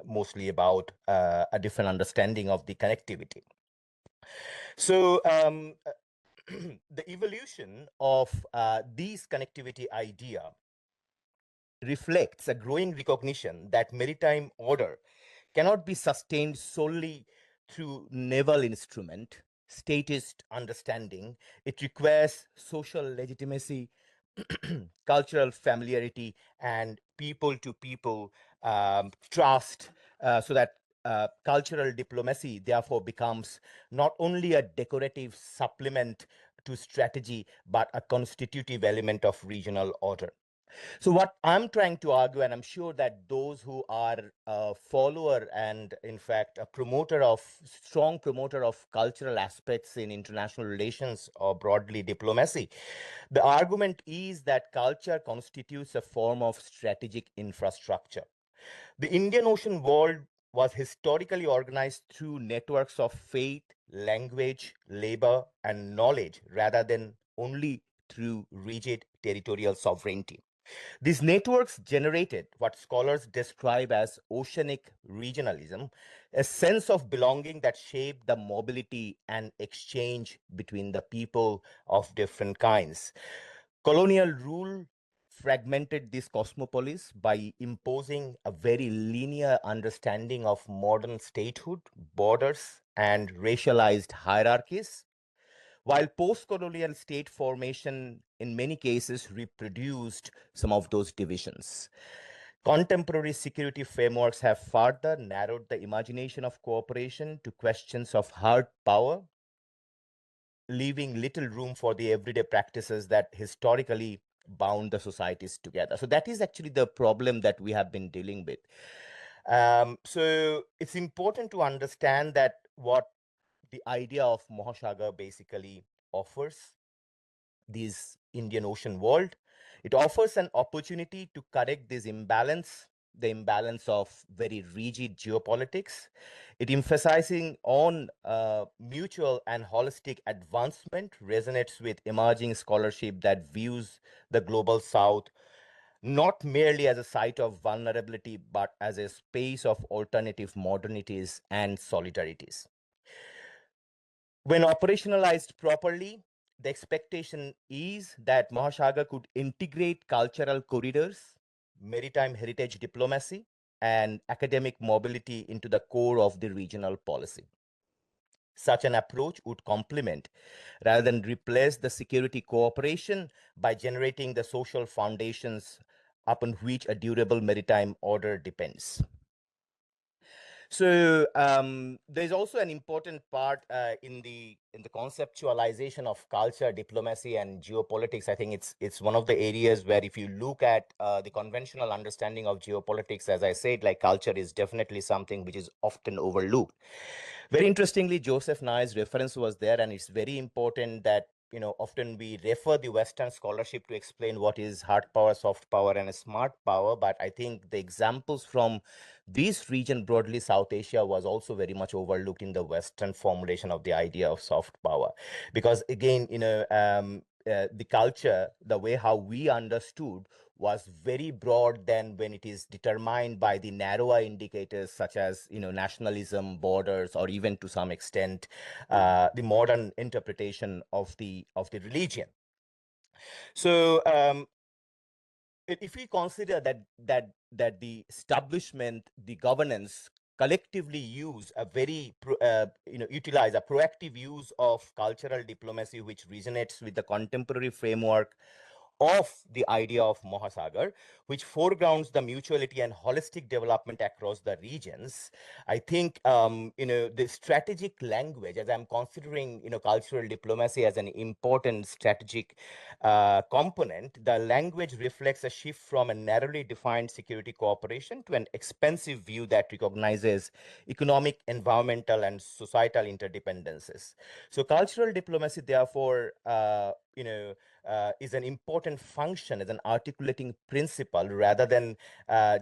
mostly about a different understanding of the connectivity. So the evolution of these connectivity idea reflects a growing recognition that maritime order cannot be sustained solely through naval instrument, statist understanding. It requires social legitimacy, cultural familiarity, and people-to-people trust, so that cultural diplomacy therefore becomes not only a decorative supplement to strategy, but a constitutive element of regional order. So what I'm trying to argue, and I'm sure that those who are a follower and in fact a strong promoter of cultural aspects in international relations or broadly diplomacy, the argument is that culture constitutes a form of strategic infrastructure. The Indian Ocean world was historically organized through networks of faith, language, labor, and knowledge rather than only through rigid territorial sovereignty. These networks generated what scholars describe as oceanic regionalism, a sense of belonging that shaped the mobility and exchange between the people of different kinds. Colonial rule fragmented this cosmopolis by imposing a very linear understanding of modern statehood, borders, and racialized hierarchies, while post-colonial state formation in many cases reproduced some of those divisions. Contemporary security frameworks have further narrowed the imagination of cooperation to questions of hard power, leaving little room for the everyday practices that historically bound the societies together. So that is actually the problem that we have been dealing with. So it's important to understand that what the idea of Mahasagar basically offers this Indian Ocean world. It offers an opportunity to correct this imbalance, the imbalance of very rigid geopolitics. It emphasizing on mutual and holistic advancement resonates with emerging scholarship that views the global south not merely as a site of vulnerability, but as a space of alternative modernities and solidarities. When operationalized properly, the expectation is that Mahasagar could integrate cultural corridors, maritime heritage diplomacy, and academic mobility into the core of the regional policy. Such an approach would complement rather than replace the security cooperation by generating the social foundations upon which a durable maritime order depends. So there's also an important part in the conceptualization of culture, diplomacy, and geopolitics. I think it's one of the areas where, if you look at the conventional understanding of geopolitics, as I said, like culture is definitely something which is often overlooked. Very interestingly, Joseph Nye's reference was there, and it's very important that often we refer the Western scholarship to explain what is hard power, soft power, and smart power. But I think the examples from this region, broadly South Asia, was also very much overlooked in the Western formulation of the idea of soft power. Because again, the culture, the way how we understood was very broad than when it is determined by the narrower indicators such as nationalism, borders, or even to some extent the modern interpretation of the religion. So if we consider that the establishment, the governance collectively utilize a proactive use of cultural diplomacy, which resonates with the contemporary framework of the idea of Mahasagar, which foregrounds the mutuality and holistic development across the regions. I think, the strategic language, as I'm considering, cultural diplomacy as an important strategic component, the language reflects a shift from a narrowly defined security cooperation to an expansive view that recognizes economic, environmental, and societal interdependencies. So cultural diplomacy, therefore, is an important function as an articulating principle rather than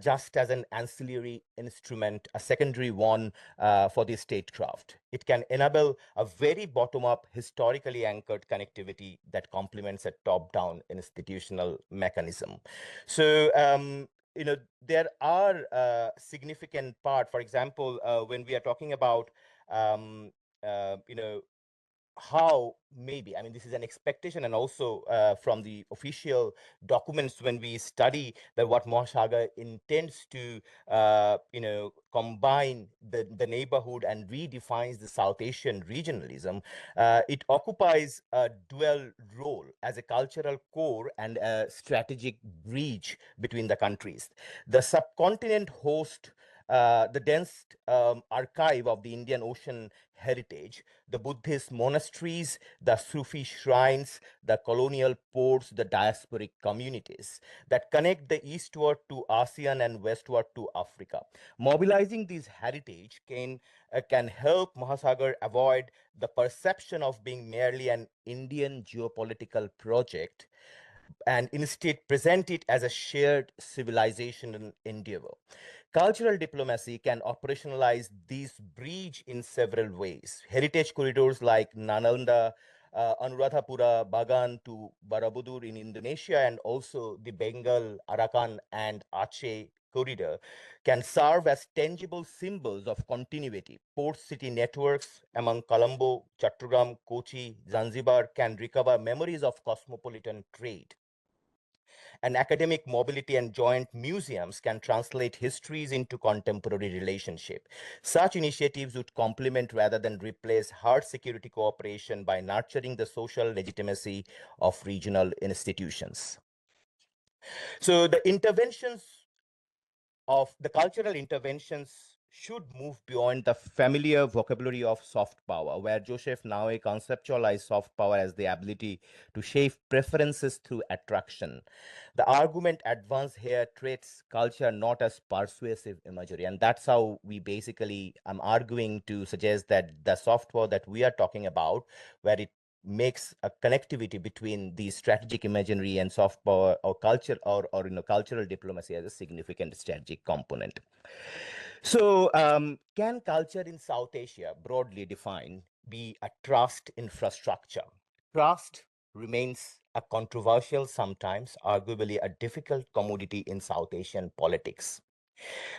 just as an ancillary instrument, a secondary one for the statecraft. It can enable a very bottom-up, historically anchored connectivity that complements a top-down institutional mechanism. So, there are significant part, for example, when we are talking about, how maybe, I mean, this is an expectation, and also from the official documents when we study that what MAHASAGAR intends to, combine the neighborhood and redefines the South Asian regionalism, it occupies a dual role as a cultural core and a strategic bridge between the countries. The subcontinent hosts the dense archive of the Indian Ocean heritage, the Buddhist monasteries, the Sufi shrines, the colonial ports, the diasporic communities that connect the eastward to ASEAN and westward to Africa. Mobilizing these heritage can help Mahasagar avoid the perception of being merely an Indian geopolitical project and instead present it as a shared civilization endeavor. Cultural diplomacy can operationalize these bridge in several ways. Heritage corridors like Nananda, Anuradhapura, Bagan to Borobudur in Indonesia, and also the Bengal, Arakan, and Aceh corridor can serve as tangible symbols of continuity. Port city networks among Colombo, Chattogram, Kochi, Zanzibar can recover memories of cosmopolitan trade, and academic mobility and joint museums can translate histories into contemporary relationship. Such initiatives would complement rather than replace hard security cooperation by nurturing the social legitimacy of regional institutions. So the cultural interventions should move beyond the familiar vocabulary of soft power, where Joseph Naue conceptualized soft power as the ability to shape preferences through attraction. The argument advanced here treats culture not as persuasive imagery, and that's how we basically, I'm arguing to suggest that the soft power that we are talking about, where it makes a connectivity between the strategic imaginary and soft power or culture or cultural diplomacy as a significant strategic component. So can culture in South Asia, broadly defined, be a trust infrastructure? Trust remains a controversial, sometimes arguably a difficult commodity in South Asian politics.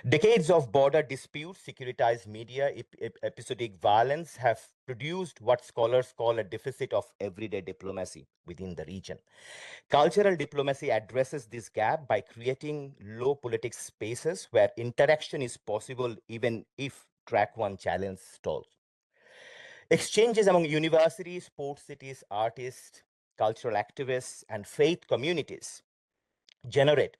Decades of border disputes, securitized media, episodic violence have produced what scholars call a deficit of everyday diplomacy within the region. Cultural diplomacy addresses this gap by creating low politics spaces where interaction is possible even if track one challenge stalls. Exchanges among universities, port cities, artists, cultural activists, and faith communities generate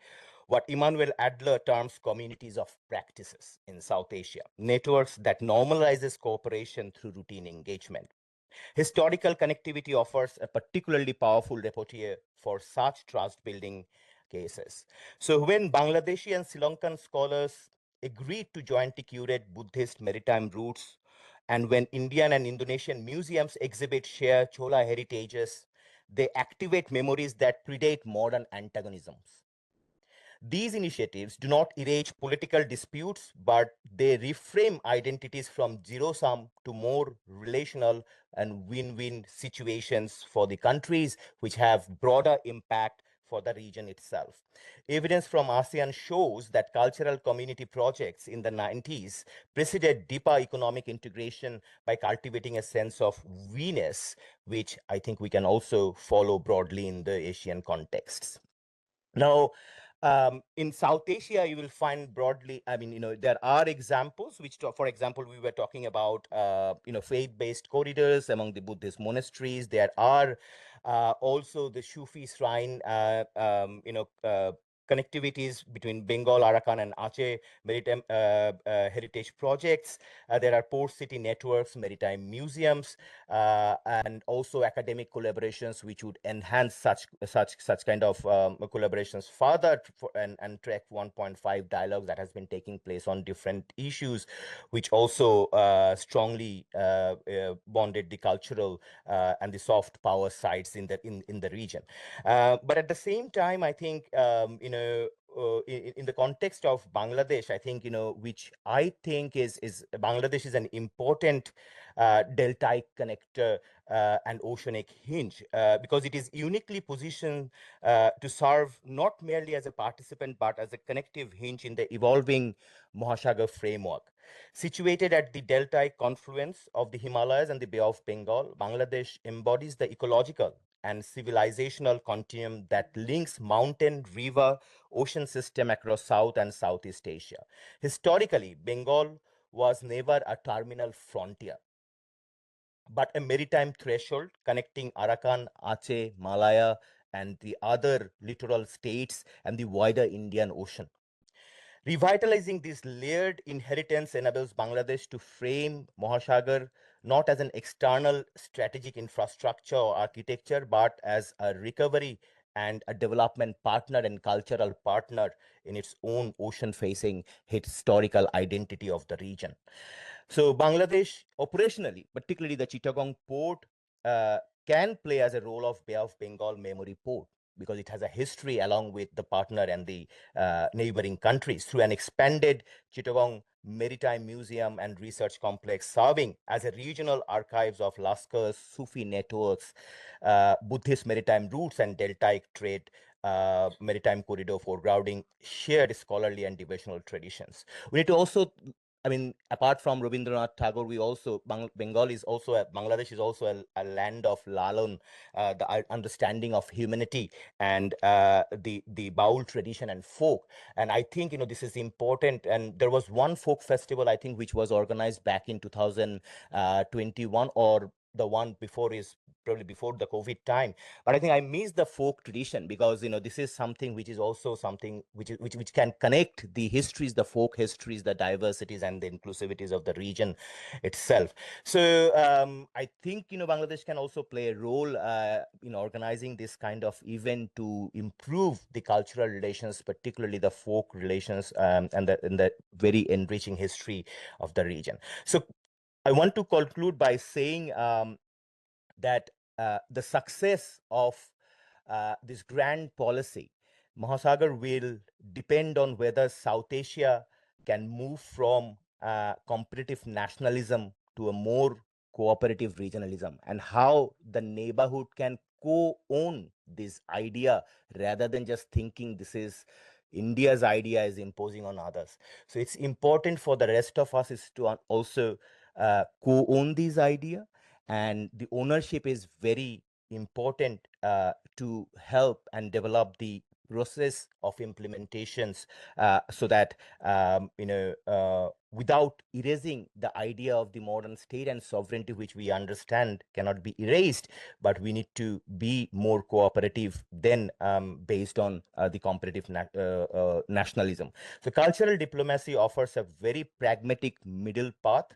what Immanuel Adler terms communities of practices in South Asia, networks that normalizes cooperation through routine engagement. Historical connectivity offers a particularly powerful repertoire for such trust-building cases. So when Bangladeshi and Sri Lankan scholars agreed to jointly curate Buddhist maritime routes, and when Indian and Indonesian museums exhibit shared Chola heritages, they activate memories that predate modern antagonisms. These initiatives do not erase political disputes, but they reframe identities from zero-sum to more relational and win-win situations for the countries, which have broader impact for the region itself. Evidence from ASEAN shows that cultural community projects in the 90s preceded deeper economic integration by cultivating a sense of we-ness, which I think we can also follow broadly in the Asian contexts. Now, in South Asia, you will find broadly, I mean, there are examples which, for example, we were talking about, faith-based corridors among the Buddhist monasteries. There are also the Sufi shrine, connectivities between Bengal, Arakan, and Aceh maritime heritage projects. There are port city networks, maritime museums, and also academic collaborations, which would enhance such kind of collaborations further, and track 1.5 dialogue that has been taking place on different issues, which also strongly bonded the cultural and the soft power sides in the region. But at the same time, I think in the context of Bangladesh, I think which I think is Bangladesh is an important deltaic connector and oceanic hinge, because it is uniquely positioned to serve not merely as a participant but as a connective hinge in the evolving Mahasagar framework. Situated at the deltaic confluence of the Himalayas and the Bay of Bengal, Bangladesh embodies the ecological and civilizational continuum that links mountain, river, ocean system across South and Southeast Asia. Historically, Bengal was never a terminal frontier, but a maritime threshold connecting Arakan, Aceh, Malaya, and the other littoral states and the wider Indian Ocean. Revitalizing this layered inheritance enables Bangladesh to frame Mahasagar not as an external strategic infrastructure or architecture, but as a recovery and a development partner and cultural partner in its own ocean-facing historical identity of the region. So Bangladesh operationally, particularly the Chittagong port, can play as a role of Bay of Bengal memory port, because it has a history along with the partner and the neighboring countries through an expanded Chittagong Maritime Museum and Research Complex, serving as a regional archives of Laskars, Sufi networks, Buddhist maritime routes, and deltaic trade maritime corridor foregrounding shared scholarly and devotional traditions. We need to also, I mean, apart from Rabindranath Tagore, we also, Bengal is also, Bangladesh is also a land of Lalon, the understanding of humanity and the Baul tradition and folk. And I think, this is important. And there was one folk festival, I think, which was organized back in 2021, or the one before is probably before the COVID time. But I think I miss the folk tradition, because this is something which is also something which can connect the histories, the folk histories, the diversities and the inclusivities of the region itself. So I think Bangladesh can also play a role in organizing this kind of event to improve the cultural relations, particularly the folk relations, and the very enriching history of the region. So I want to conclude by saying that the success of this grand policy, Mahasagar, will depend on whether South Asia can move from competitive nationalism to a more cooperative regionalism, and how the neighborhood can co-own this idea rather than just thinking this is India's idea is imposing on others. So it's important for the rest of us is to also co-own this idea, and the ownership is very important to help and develop the process of implementations, so that without erasing the idea of the modern state and sovereignty, which we understand cannot be erased, but we need to be more cooperative than based on the competitive nationalism. So cultural diplomacy offers a very pragmatic middle path,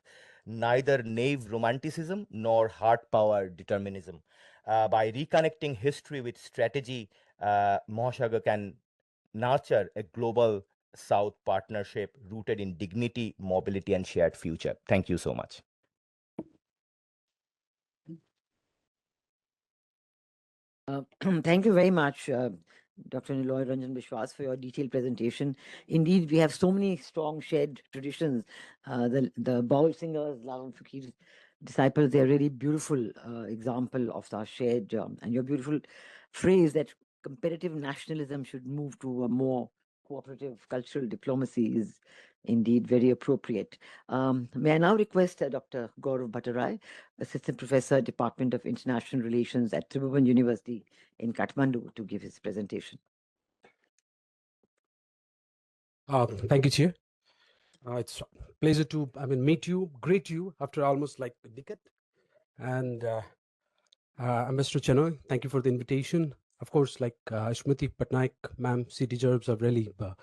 neither naive romanticism nor hard power determinism. By reconnecting history with strategy, Mahasagar can nurture a global South partnership rooted in dignity, mobility, and shared future. Thank you so much. Thank you very much, Dr. Niloy, Ranjan, Biswas, for your detailed presentation. Indeed, we have so many strong shared traditions. The Baul singers, Lalon Fakir's disciples, they're really beautiful example of our shared, and your beautiful phrase that competitive nationalism should move to a more cooperative cultural diplomacy is indeed very appropriate. May I now request Dr. Gaurav Bhattarai, Assistant Professor, Department of International Relations at Tribhuvan University in Kathmandu, to give his presentation. Thank you, Chair. It's a pleasure to meet you, greet you after almost like a decade. And Mr. Chenoy, thank you for the invitation. Of course, like Shmriti Patnaik, ma'am, she deserves a really, a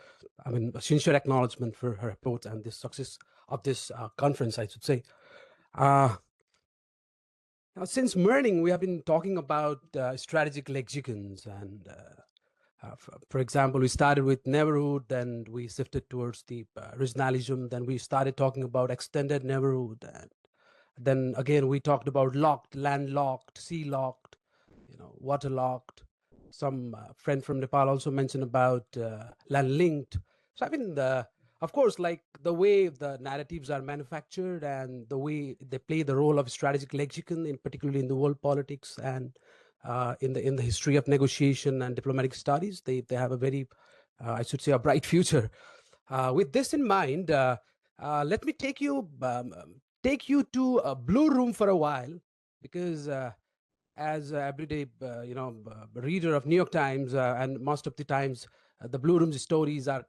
sincere acknowledgement for her report and the success of this conference, I should say. Now, since morning, we have been talking about strategic lexicons. And for example, we started with neighborhood, then we shifted towards the regionalism, then we started talking about extended neighborhood. And then again, we talked about locked, landlocked, sea-locked, waterlocked. Some friend from Nepal also mentioned about land-linked. So of course, like the way the narratives are manufactured and the way they play the role of strategic lexicon, in particularly in the world politics and in the history of negotiation and diplomatic studies, they have a very, I should say, a bright future. With this in mind, let me take you to a blue room for a while, because as a everyday reader of New York Times, and most of the times the blue room's stories are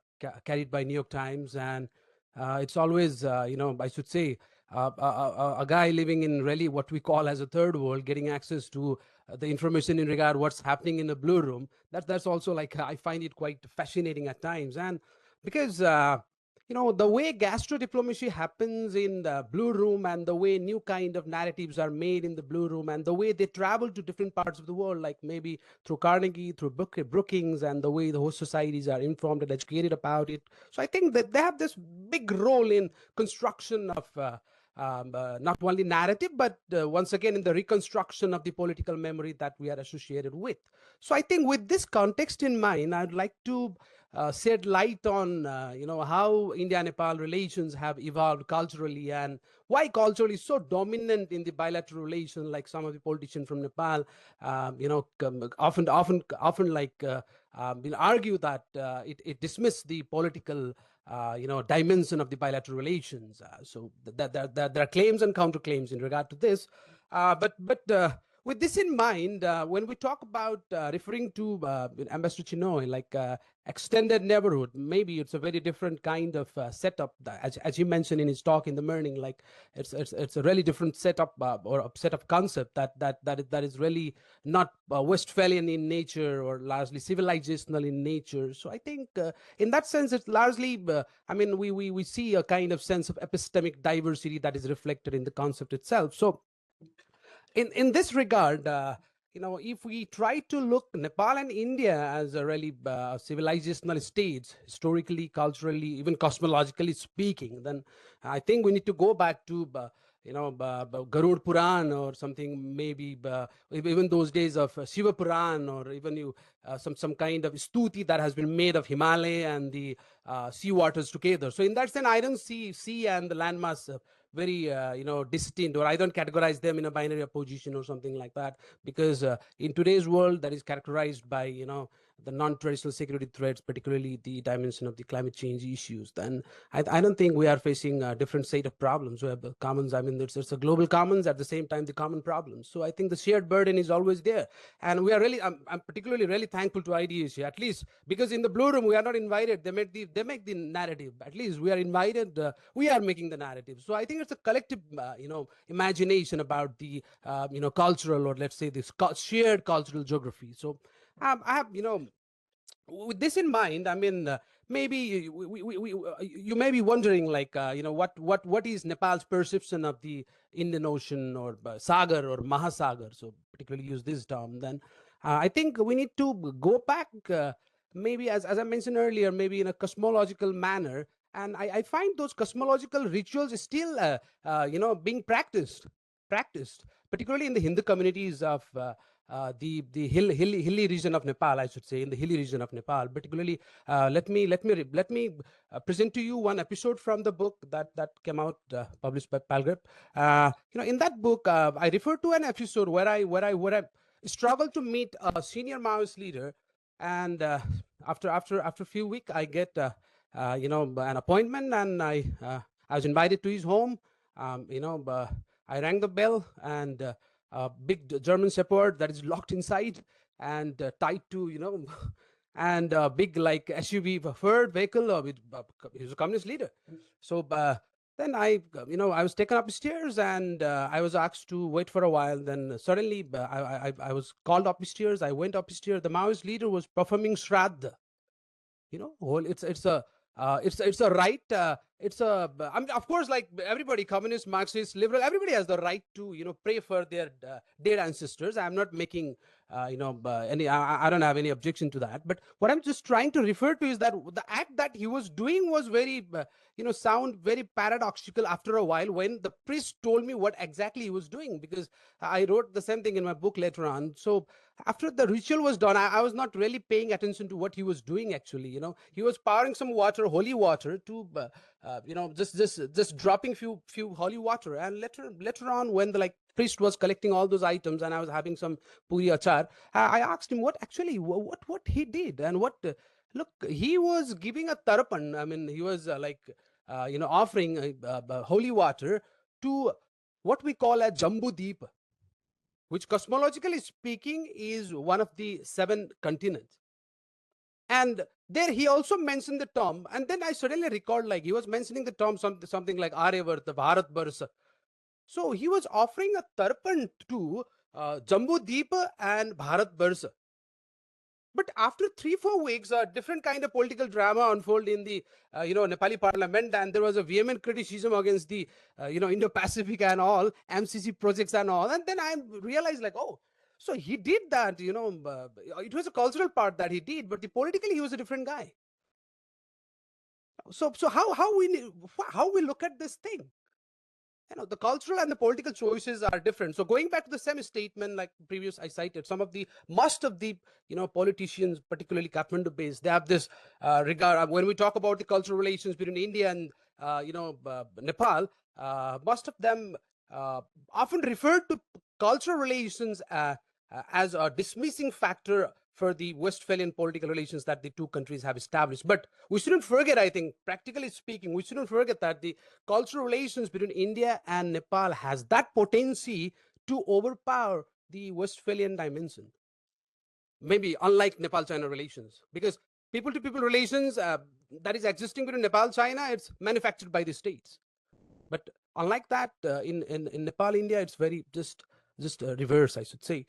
carried by New York Times, and it's always I should say a guy living in really what we call as a third world getting access to the information in regard what's happening in the blue room. That's also like, I find it quite fascinating at times, and because the way gastro diplomacy happens in the blue room, and the way new kind of narratives are made in the blue room, and the way they travel to different parts of the world, like maybe through Carnegie, through Brookings, and the way the host societies are informed and educated about it. So I think that they have this big role in construction of not only narrative, but once again in the reconstruction of the political memory that we are associated with. So I think with this context in mind, I'd like to shed light on how India-Nepal relations have evolved culturally, and why culture is so dominant in the bilateral relation. Like some of the politicians from Nepal, often like will argue that it dismissed the political dimension of the bilateral relations. So there are claims and counterclaims in regard to this. But with this in mind, when we talk about referring to Ambassador Chinoy, like extended neighborhood, maybe it's a very different kind of setup. As he mentioned in his talk in the morning, like it's a really different setup, or a set of concept that is really not Westphalian in nature, or largely civilizational in nature. So I think in that sense, it's largely, we see a kind of sense of epistemic diversity that is reflected in the concept itself. So in this regard, if we try to look Nepal and India as a really civilizational states, historically, culturally, even cosmologically speaking, then I think we need to go back to Garud Puran or something, maybe even those days of Shiva Puran, or even some kind of stuti that has been made of Himalaya and the sea waters together. So in that sense, I don't see sea and the landmass very distinct, or I don't categorize them in a binary opposition or something like that, because in today's world that is characterized by the non-traditional security threats, particularly the dimension of the climate change issues, then I don't think we are facing a different set of problems. We have commons. I mean, there's a global commons, at the same time the common problems. So I think the shared burden is always there, and we are really, I'm particularly really thankful to IDAC, at least because in the blue room we are not invited. They make the narrative. At least we are invited. We are making the narrative. So I think it's a collective, imagination about the cultural, or let's say this shared cultural geography. So I have, with this in mind, I mean, maybe you may be wondering, like, what is Nepal's perception of the Indian Ocean, or Sagar, or Mahasagar? So particularly use this term. Then I think we need to go back, maybe as I mentioned earlier, maybe in a cosmological manner. And I find those cosmological rituals still, being practiced, particularly in the Hindu communities of the hilly region of Nepal, I should say, in the hilly region of Nepal. Particularly, let me present to you one episode from the book that came out, published by Palgrave. In that book, I refer to an episode where I struggled to meet a senior Maoist leader, and after a few weeks, I get an appointment, and I was invited to his home. I rang the bell, and a big German Shepherd that is locked inside and tied to, and a big like SUV Ford vehicle with he was a communist leader. So then I was taken upstairs, and I was asked to wait for a while. Then suddenly I was called upstairs. I went upstairs. The Maoist leader was performing Shraddha. It's a right. I mean, of course, like everybody, communist, Marxist, liberal, everybody has the right to pray for their dead ancestors. I'm not making any. I don't have any objection to that. But what I'm just trying to refer to is that the act that he was doing was very sound very paradoxical after a while, when the priest told me what exactly he was doing, because I wrote the same thing in my book later on. So after the ritual was done, I was not really paying attention to what he was doing actually. He was pouring some water, holy water, to just dropping few holy water. And later on, when the priest was collecting all those items, and I was having some puri achar, I asked him what actually what he did, and what look, he was giving a tarpan. I mean, he was offering holy water to what we call a Jambu Deep, which cosmologically speaking is one of the 7 continents. And there he also mentioned the term, and then I suddenly recalled, he was mentioning the term something like Aryavarta, Bharat Barsa. So he was offering a tarpan to Jambu Deepa and Bharat Barsa. But after 3-4 weeks, a different kind of political drama unfolded in the Nepali parliament, and there was a vehement criticism against the Indo-Pacific and all MCC projects and all. And then I realized oh, so he did that. It was a cultural part that he did, but politically he was a different guy. So how we look at this thing? The cultural and the political choices are different. So going back to the same statement like previous I cited, most of the politicians, particularly Kathmandu based, they have this regard. When we talk about the cultural relations between India and Nepal, most of them often refer to cultural relations as a dismissing factor for the Westphalian political relations that the two countries have established. But we shouldn't forget, I think, practically speaking, we shouldn't forget that the cultural relations between India and Nepal has that potency to overpower the Westphalian dimension. Maybe unlike Nepal-China relations, because people-to-people relations that is existing between Nepal-China, it's manufactured by the states. But unlike that, in Nepal-India, it's very just reverse, I should say.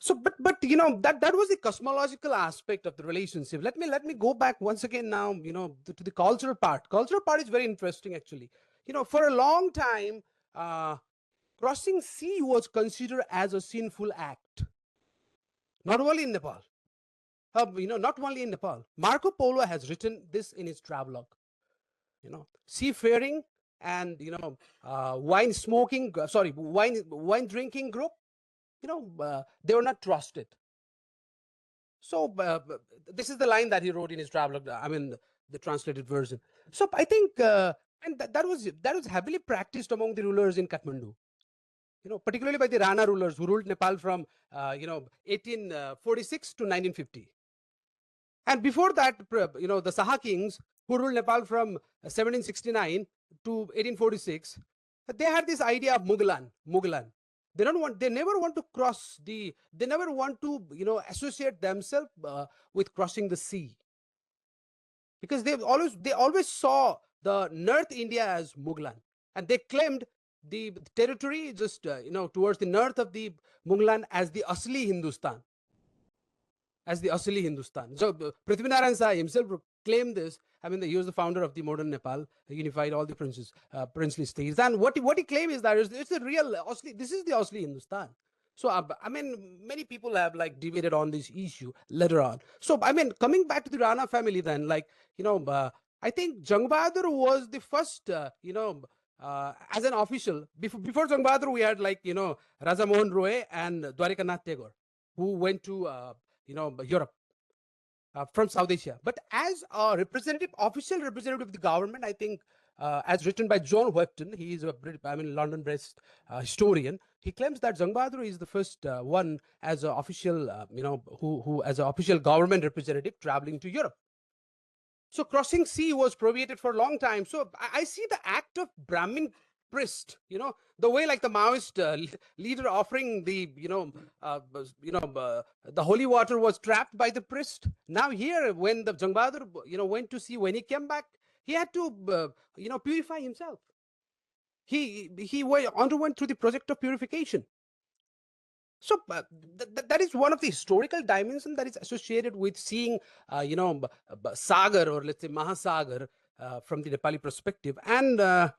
So, but that was the cosmological aspect of the relationship. Let me go back once again now, to the cultural part. Cultural part is very interesting, actually. For a long time, crossing sea was considered as a sinful act. Not only in Nepal. Not only in Nepal. Marco Polo has written this in his travelogue. Seafaring and wine drinking group, they were not trusted. So this is the line that he wrote in his travelogue. I mean, the translated version. So I think, and that was heavily practiced among the rulers in Kathmandu. Particularly by the Rana rulers who ruled Nepal from 1846 to 1950. And before that, the Saha kings who ruled Nepal from 1769 to 1846, they had this idea of Mughlan. They never want to associate themselves with crossing the sea, because they always saw the North India as Mughlan, and they claimed the territory just towards the north of the Mughlan as the Asli Hindustan. So Prithvinarayan Sai himself claimed this. I mean, he was the founder of the modern Nepal, unified all the princely states. And what he claimed is that it's the real Asli. This is the Asli Hindustan. So I mean, many people have debated on this issue later on. So I mean, coming back to the Rana family, then I think Jang Bahadur was the first as an official. Before Jang Bahadur, we had Raja Mohan Roy and Dwarikanath Tagore, who went to Europe from South Asia. But as a official representative of the government, I think, as written by John Webton, he is a London-based historian. He claims that Jang Bahadur is the first one as an official, who as an official government representative traveling to Europe. So crossing sea was prohibited for a long time. So I see the act of Brahmin priest, the way the Maoist leader offering the, the holy water was trapped by the priest. Now here, when the Jang Bahadur, went to sea, when he came back, he had to, purify himself. He underwent through the project of purification. So that is one of the historical dimensions that is associated with seeing, Sagar, or let's say Mahasagar, from the Nepali perspective. And, but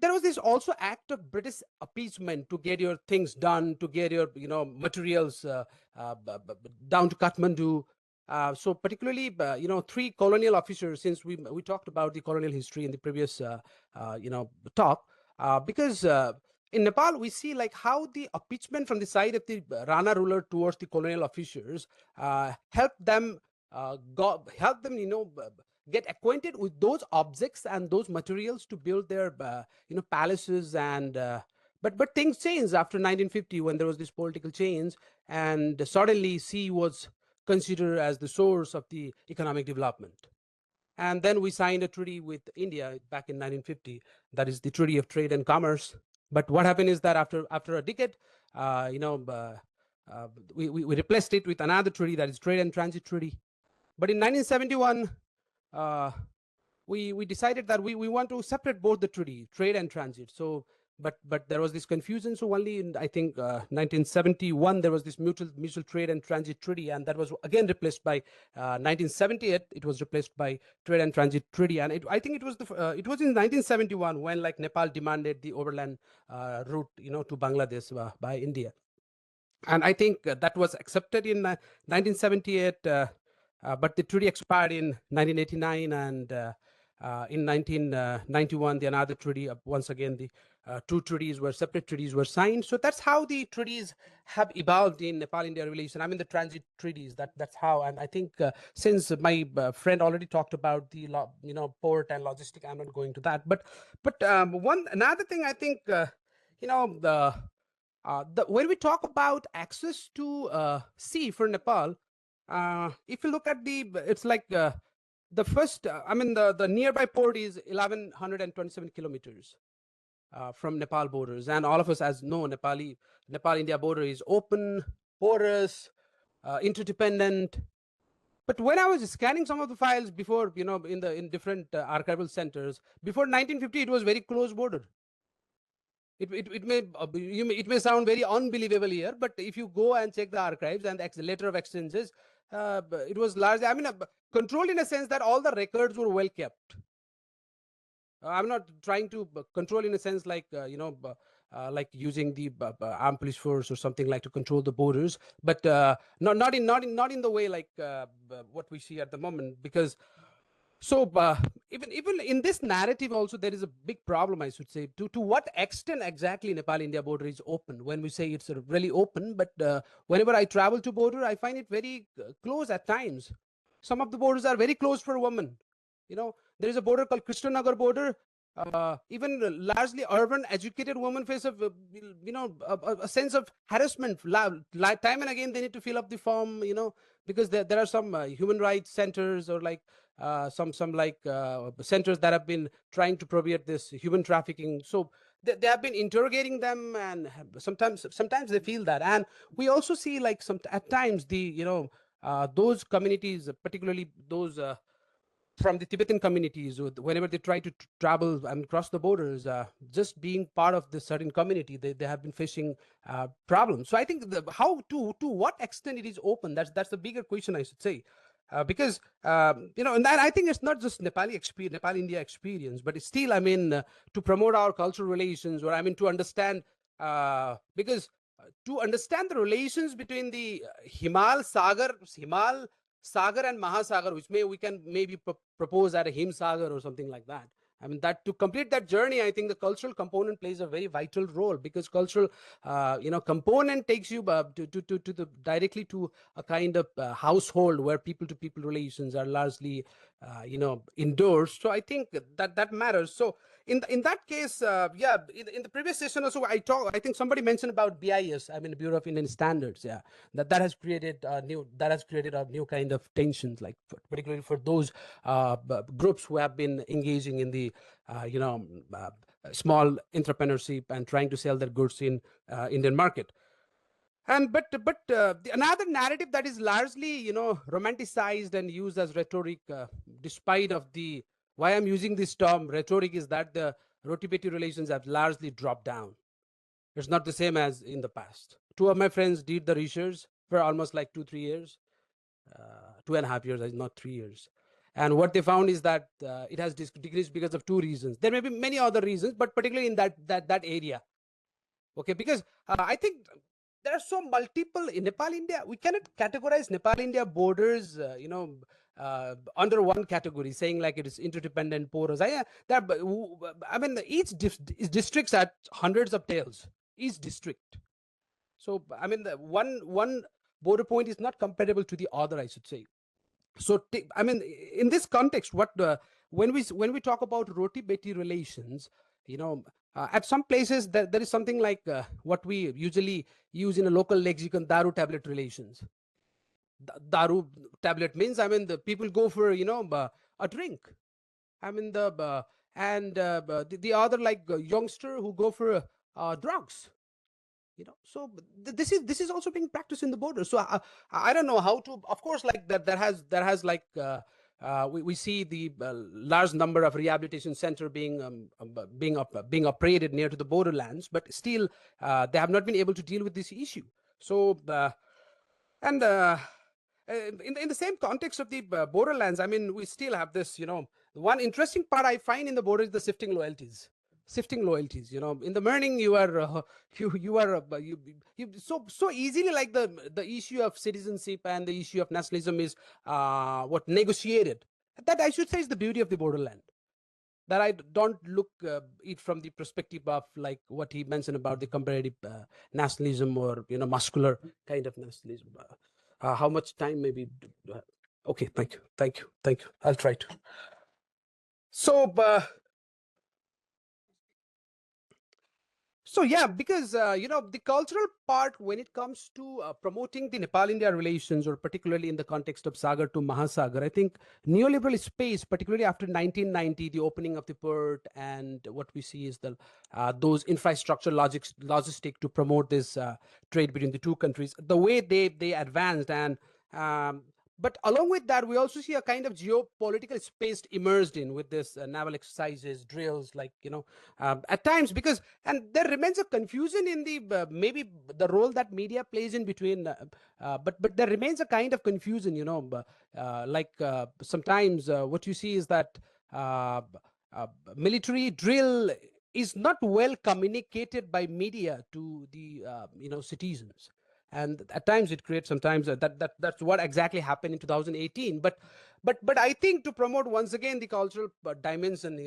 there was this also act of British appeasement to get your things done, to get your, materials down to Kathmandu. So particularly, 3 colonial officers, since we talked about the colonial history in the previous, talk, because in Nepal, we see like how the appeasement from the side of the Rana ruler towards the colonial officers helped them get acquainted with those objects and those materials to build their palaces. And but things changed after 1950 when there was this political change, and suddenly sea was considered as the source of the economic development. And then we signed a treaty with India back in 1950, that is the Treaty of Trade and Commerce. But what happened is that after a decade, we replaced it with another treaty, that is Trade and Transit Treaty. But in 1971, we decided that we want to separate both the treaty, trade and transit. So, but there was this confusion. So only in, I think, 1971, there was this mutual trade and transit treaty, and that was again replaced by 1978. It was replaced by trade and transit treaty, and I think it was in 1971 when like Nepal demanded the overland route, to Bangladesh by India. And I think that was accepted in 1978, but the treaty expired in 1989, and in 1991, the another treaty, once again, the separate treaties were signed. So that's how the treaties have evolved in Nepal-India relation. I mean, the transit treaties, that's how. And I think since my friend already talked about the port and logistic, I'm not going to that. But another thing, I think, when we talk about access to sea for Nepal, if you look at it's like the first, the nearby port is 1,127 kilometers from Nepal borders. And all of us, as know, Nepal-India border is open, porous, interdependent. But when I was scanning some of the files before, in different archival centers, before 1950, it was very close border. It may sound very unbelievable here, but if you go and check the archives and the letter of exchanges, it was largely, controlled in a sense that all the records were well kept. I'm not trying to control in a sense like, like using the armed police force or something like to control the borders, but not in the way like what we see at the moment. Because so even in this narrative also, there is a big problem, I should say, to what extent exactly Nepal-India border is open. When we say it's really open, but whenever I travel to border, I find it very close at times. Some of the borders are very close for women. There is a border called Krishnanagar border. Even largely urban educated women face a sense of harassment. Time and again, they need to fill up the form, because there are some human rights centers or like some centers that have been trying to prevent this human trafficking. So they have been interrogating them, and sometimes they feel that. And we also see like at times those communities, particularly those from the Tibetan communities, whenever they try to travel and cross the borders, just being part of this certain community, they have been facing problems. So I think how to what extent it is open, that's the bigger question, I should say. Because and I think it's not just Nepal-India experience, but it's still, to promote our cultural relations, or to understand, because to understand the relations between the Himal Sagar and Mahasagar, which we can maybe propose at a Him Sagar or something like that. That to complete that journey, I think the cultural component plays a very vital role, because cultural, component takes you directly to a kind of household where people-to-people relations are largely, indoors. So I think that matters. So in that case, in the previous session also, I think somebody mentioned about BIS, Bureau of Indian Standards. Yeah, that has created a new kind of tensions, like particularly for those groups who have been engaging in the small entrepreneurship and trying to sell their goods in Indian market. And but another narrative that is largely romanticized and used as rhetoric, despite of the why I'm using this term rhetoric, is that the roti-beti relations have largely dropped down. It's not the same as in the past. Two of my friends did the research for almost like 2-3 years, 2.5 years, not 3 years. And what they found is that it has decreased because of 2 reasons. There may be many other reasons, but particularly in that area. Okay, because I think there are so multiple in Nepal, India. We cannot categorize Nepal, India borders, under one category, saying like it is interdependent porous. I mean, each districts had hundreds of tales. Each district. So I mean, the one border point is not comparable to the other, I should say. So I mean, in this context, what when we talk about roti beti relations, at some places there is something like what we usually use in a local lexicon, daru tablet relations. Daru tablet means, I mean, the people go for a drink. I mean, the other, like youngster who go for drugs. So this is also being practiced in the border. So I don't know how to, of course, like that there has like we see the large number of rehabilitation center being operated near to the borderlands, but still they have not been able to deal with this issue. So and in the same context of the borderlands, I mean, we still have this, one interesting part I find in the border is the shifting loyalties. In the morning you are you so easily, like the issue of citizenship and the issue of nationalism is what negotiated. That, I should say, is the beauty of the borderland, that I don't look it from the perspective of like what he mentioned about the comparative nationalism or muscular kind of nationalism. How much time maybe? Okay, thank you. I'll try to. So So yeah, because the cultural part, when it comes to promoting the Nepal-India relations, or particularly in the context of Sagar to Mahasagar, I think neoliberal space, particularly after 1990, the opening of the port, and what we see is the those infrastructure logistic to promote this trade between the two countries, the way they advanced, and but along with that, we also see a kind of geopolitical space immersed in with this naval exercises, drills, like at times, because and there remains a confusion in the maybe the role that media plays in between, but there remains a kind of confusion, sometimes what you see is that military drill is not well communicated by media to the citizens, and at times it creates sometimes that's what exactly happened in 2018. But I think to promote once again the cultural dimension,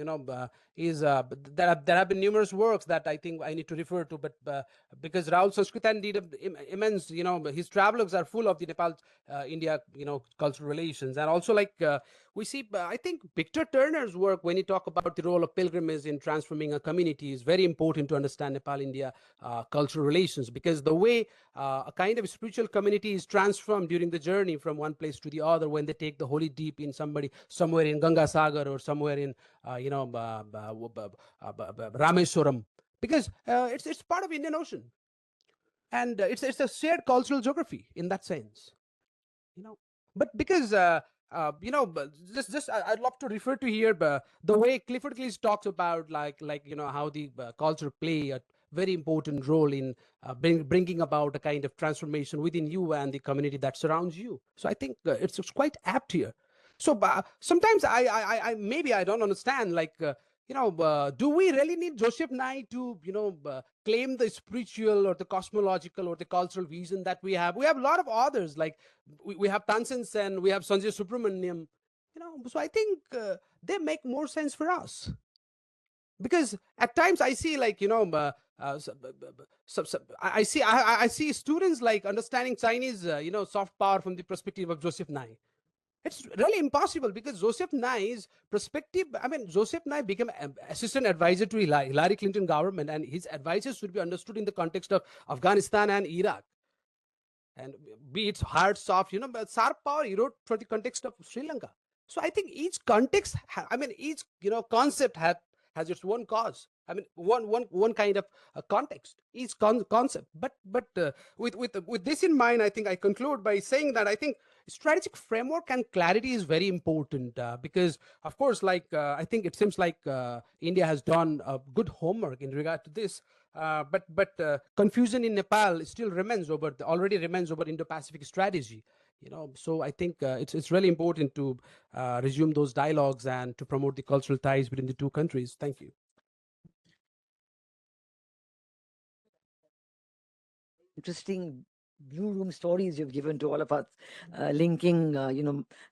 is there have been numerous works that I think I need to refer to, but because Rahul Sanskritan did immense, his travelogues are full of the Nepal India cultural relations, and also like we see I think Victor Turner's work, when he talk about the role of pilgrimage in transforming a community, is very important to understand Nepal India cultural relations, because the way a kind of spiritual community is transformed during the journey from one place to the other, when they take the holy deep in somewhere in Ganga Sagar, or somewhere in Rameswaram, because it's part of Indian Ocean, and it's a shared cultural geography in that sense, but because I'd love to refer to here the way Clifford Cleese talks about like how the culture play a very important role in bringing about a kind of transformation within you and the community that surrounds you. So I think it's quite apt here. So sometimes I maybe I don't understand, like do we really need Joseph Nye to claim the spiritual or the cosmological or the cultural vision that we have? We have a lot of others, like we have Tansen Sen, we have Sanjay Subramaniam, so I think they make more sense for us, because at times I see like I see students like understanding Chinese soft power from the perspective of Joseph Nye. It's really impossible, because Joseph Nye's perspective, I mean, Joseph Nye became assistant advisor to Hillary Clinton government, and his advices should be understood in the context of Afghanistan and Iraq. And be it hard, soft, but sharp power he wrote for the context of Sri Lanka. So I think each context, each concept has its own cause. I mean, one kind of context, each concept. But with this in mind, I think I conclude by saying that I think strategic framework and clarity is very important, because of course, like I think it seems like India has done a good homework in regard to this. But confusion in Nepal still already remains over Indo-Pacific strategy. So I think it's really important to resume those dialogues and to promote the cultural ties between the two countries. Thank you. interesting blue room stories you've given to all of us, linking,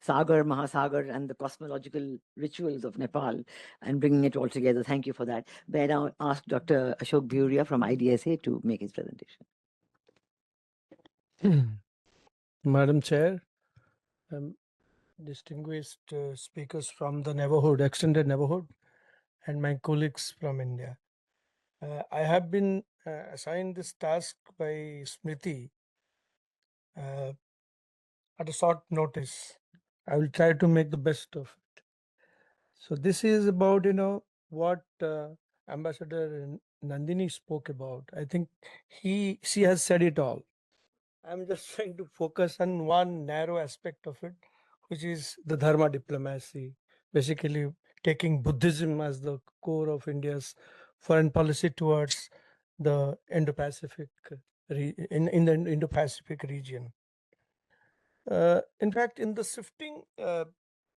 Sagar, Mahasagar, and the cosmological rituals of Nepal and bringing it all together. Thank you for that. May I now ask Dr. Ashok Bhuria from IDSA to make his presentation. Madam Chair, distinguished speakers from the neighborhood, extended neighborhood, and my colleagues from India. I have been assigned this task by Smriti at a short notice. I will try to make the best of it. So this is about, what Ambassador Nandini spoke about. I think she has said it all. I'm just trying to focus on one narrow aspect of it, which is the Dharma diplomacy, basically taking Buddhism as the core of India's foreign policy towards the Indo-Pacific in the Indo-Pacific region. In fact, in the shifting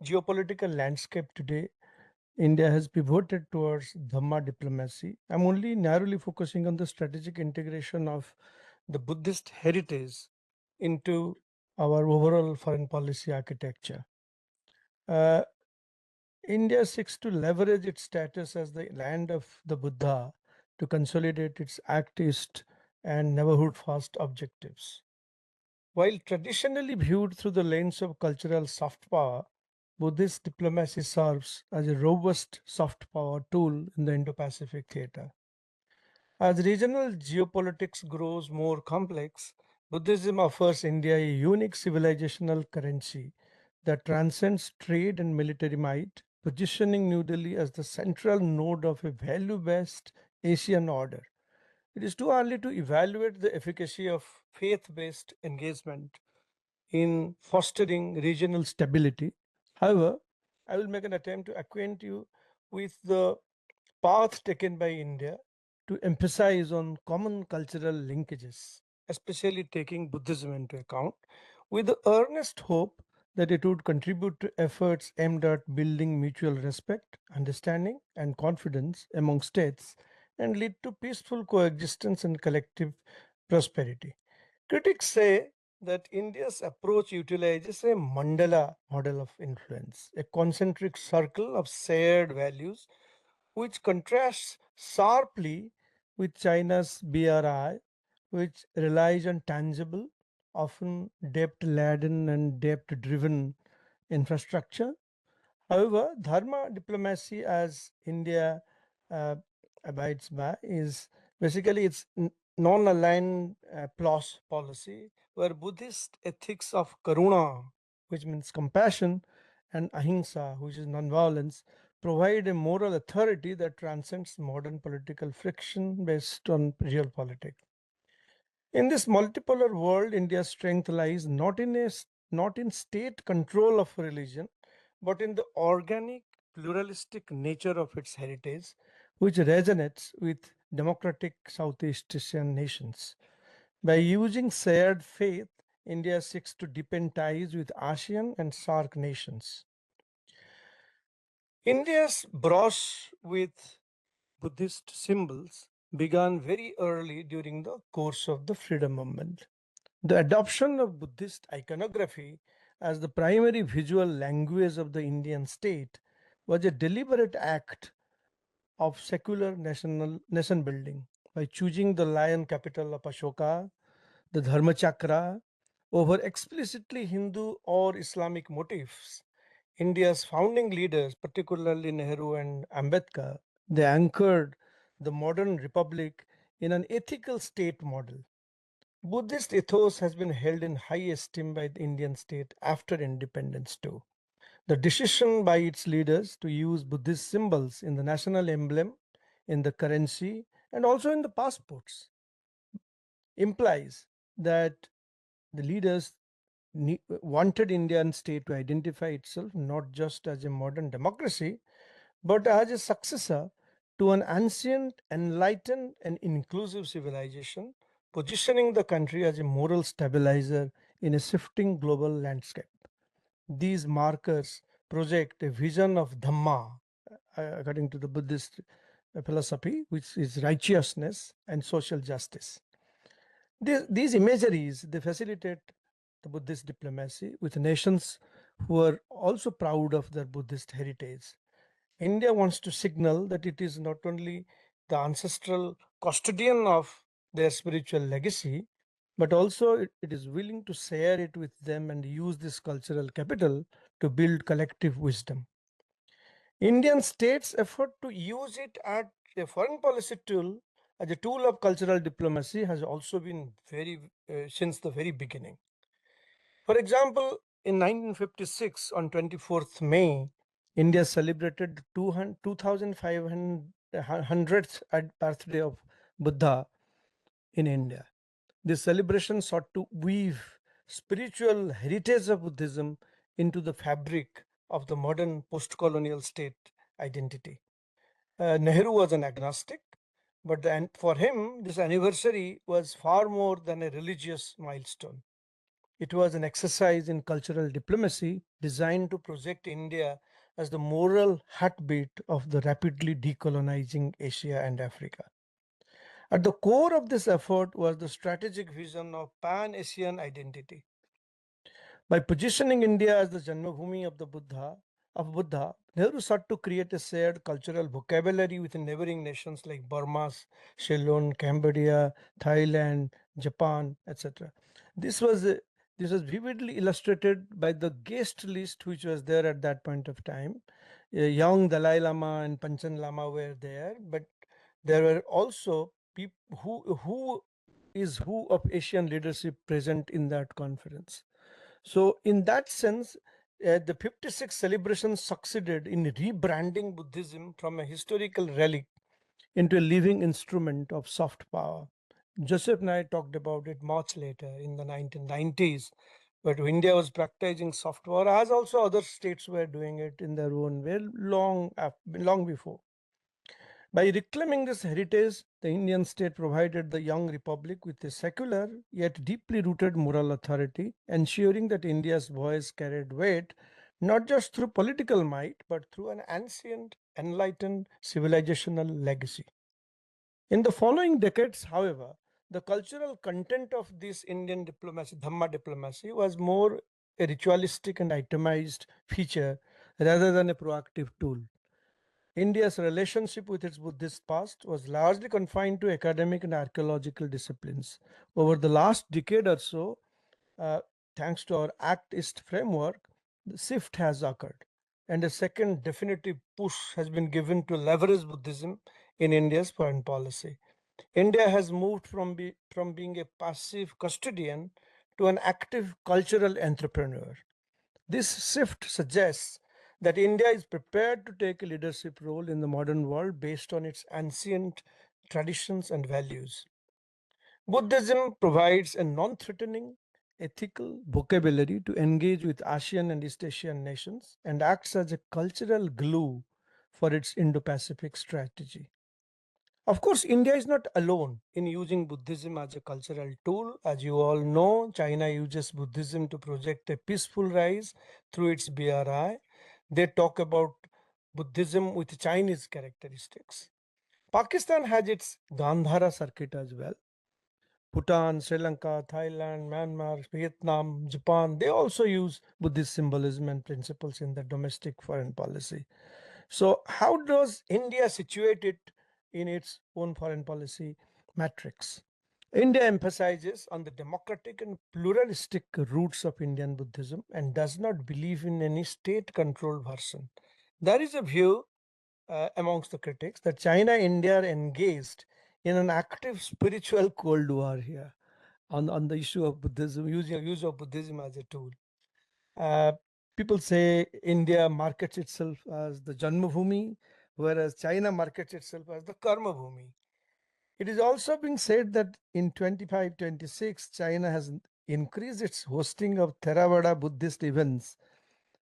geopolitical landscape today, India has pivoted towards Dhamma diplomacy. I'm only narrowly focusing on the strategic integration of the Buddhist heritage into our overall foreign policy architecture. India seeks to leverage its status as the land of the Buddha to consolidate its activist and neighborhood first objectives. While traditionally viewed through the lens of cultural soft power, Buddhist diplomacy serves as a robust soft power tool in the Indo-Pacific theater. As regional geopolitics grows more complex, Buddhism offers India a unique civilizational currency that transcends trade and military might, positioning New Delhi as the central node of a value-based Asian order. It is too early to evaluate the efficacy of faith-based engagement in fostering regional stability. However, I will make an attempt to acquaint you with the path taken by India to emphasize on common cultural linkages, especially taking Buddhism into account, with the earnest hope that it would contribute to efforts aimed at building mutual respect, understanding, and confidence among states and lead to peaceful coexistence and collective prosperity. Critics say that India's approach utilizes a mandala model of influence, a concentric circle of shared values, which contrasts sharply with China's BRI, which relies on tangible, often debt-laden and debt-driven infrastructure. However, Dharma diplomacy, as India abides by, is basically its non-aligned plus policy, where Buddhist ethics of karuna, which means compassion, and ahimsa, which is non-violence, provide a moral authority that transcends modern political friction based on real politics. In this multipolar world, India's strength lies not in state control of religion, but in the organic, pluralistic nature of its heritage, which resonates with democratic Southeast Asian nations. By using shared faith, India seeks to deepen ties with ASEAN and SAARC nations. India's brush with Buddhist symbols began very early during the course of the freedom movement. The adoption of Buddhist iconography as the primary visual language of the Indian state was a deliberate act of secular nation building by choosing the lion capital of Ashoka, the Dharma Chakra, over explicitly Hindu or Islamic motifs. India's founding leaders, particularly Nehru and Ambedkar, they anchored the modern republic in an ethical state model. Buddhist ethos has been held in high esteem by the Indian state after independence too. The decision by its leaders to use Buddhist symbols in the national emblem, in the currency, and also in the passports implies that the leaders wanted Indian state to identify itself not just as a modern democracy, but as a successor to an ancient, enlightened, and inclusive civilization, positioning the country as a moral stabilizer in a shifting global landscape. These markers project a vision of Dhamma, according to the Buddhist philosophy, which is righteousness and social justice. These imageries, they facilitate the Buddhist diplomacy with nations who are also proud of their Buddhist heritage. India wants to signal that it is not only the ancestral custodian of their spiritual legacy, but also it is willing to share it with them and use this cultural capital to build collective wisdom. Indian states' effort to use it as a foreign policy tool, as a tool of cultural diplomacy, has also been since the very beginning. For example, in 1956, on 24th May, India celebrated 2500th birthday of Buddha in India. This celebration sought to weave spiritual heritage of Buddhism into the fabric of the modern post-colonial state identity. Nehru was an agnostic, but for him, this anniversary was far more than a religious milestone. It was an exercise in cultural diplomacy designed to project India as the moral heartbeat of the rapidly decolonizing Asia and Africa. At the core of this effort was the strategic vision of pan-Asian identity. By positioning India as the Janmabhoomi of Buddha, Nehru sought to create a shared cultural vocabulary with neighboring nations like Burma, Ceylon, Cambodia, Thailand, Japan, etc. This was vividly illustrated by the guest list which was there at that point of time. Young Dalai Lama and Panchen Lama were there, but there were also people who of Asian leadership present in that conference. So in that sense, the 56 celebration succeeded in rebranding Buddhism from a historical relic into a living instrument of soft power. Joseph and I talked about it much later in the 1990s, but India was practicing soft power, as also other states were doing it in their own way long before. By reclaiming this heritage, the Indian state provided the young republic with a secular yet deeply rooted moral authority, ensuring that India's voice carried weight not just through political might, but through an ancient, enlightened civilizational legacy. In the following decades, however, the cultural content of this Indian diplomacy, Dhamma diplomacy, was more a ritualistic and itemized feature rather than a proactive tool. India's relationship with its Buddhist past was largely confined to academic and archaeological disciplines. Over the last decade or so, thanks to our Act East framework, the shift has occurred, and a second definitive push has been given to leverage Buddhism in India's foreign policy. India has moved from being a passive custodian to an active cultural entrepreneur. This shift suggests that India is prepared to take a leadership role in the modern world based on its ancient traditions and values. Buddhism provides a non-threatening, ethical vocabulary to engage with Asian and East Asian nations and acts as a cultural glue for its Indo-Pacific strategy. Of course, India is not alone in using Buddhism as a cultural tool. As you all know, China uses Buddhism to project a peaceful rise through its BRI. They talk about Buddhism with Chinese characteristics. Pakistan has its Gandhara circuit as well. Bhutan, Sri Lanka, Thailand, Myanmar, Vietnam, Japan, they also use Buddhist symbolism and principles in their domestic foreign policy. So how does India situate it in its own foreign policy matrix? India emphasizes on the democratic and pluralistic roots of Indian Buddhism and does not believe in any state-controlled version. There is a view amongst the critics that China and India are engaged in an active spiritual Cold War here on the issue of Buddhism, use of Buddhism as a tool. People say India markets itself as the Janmabhoomi, whereas China markets itself as the Karmabhoomi. It is also being said that in 25-26, China has increased its hosting of Theravada Buddhist events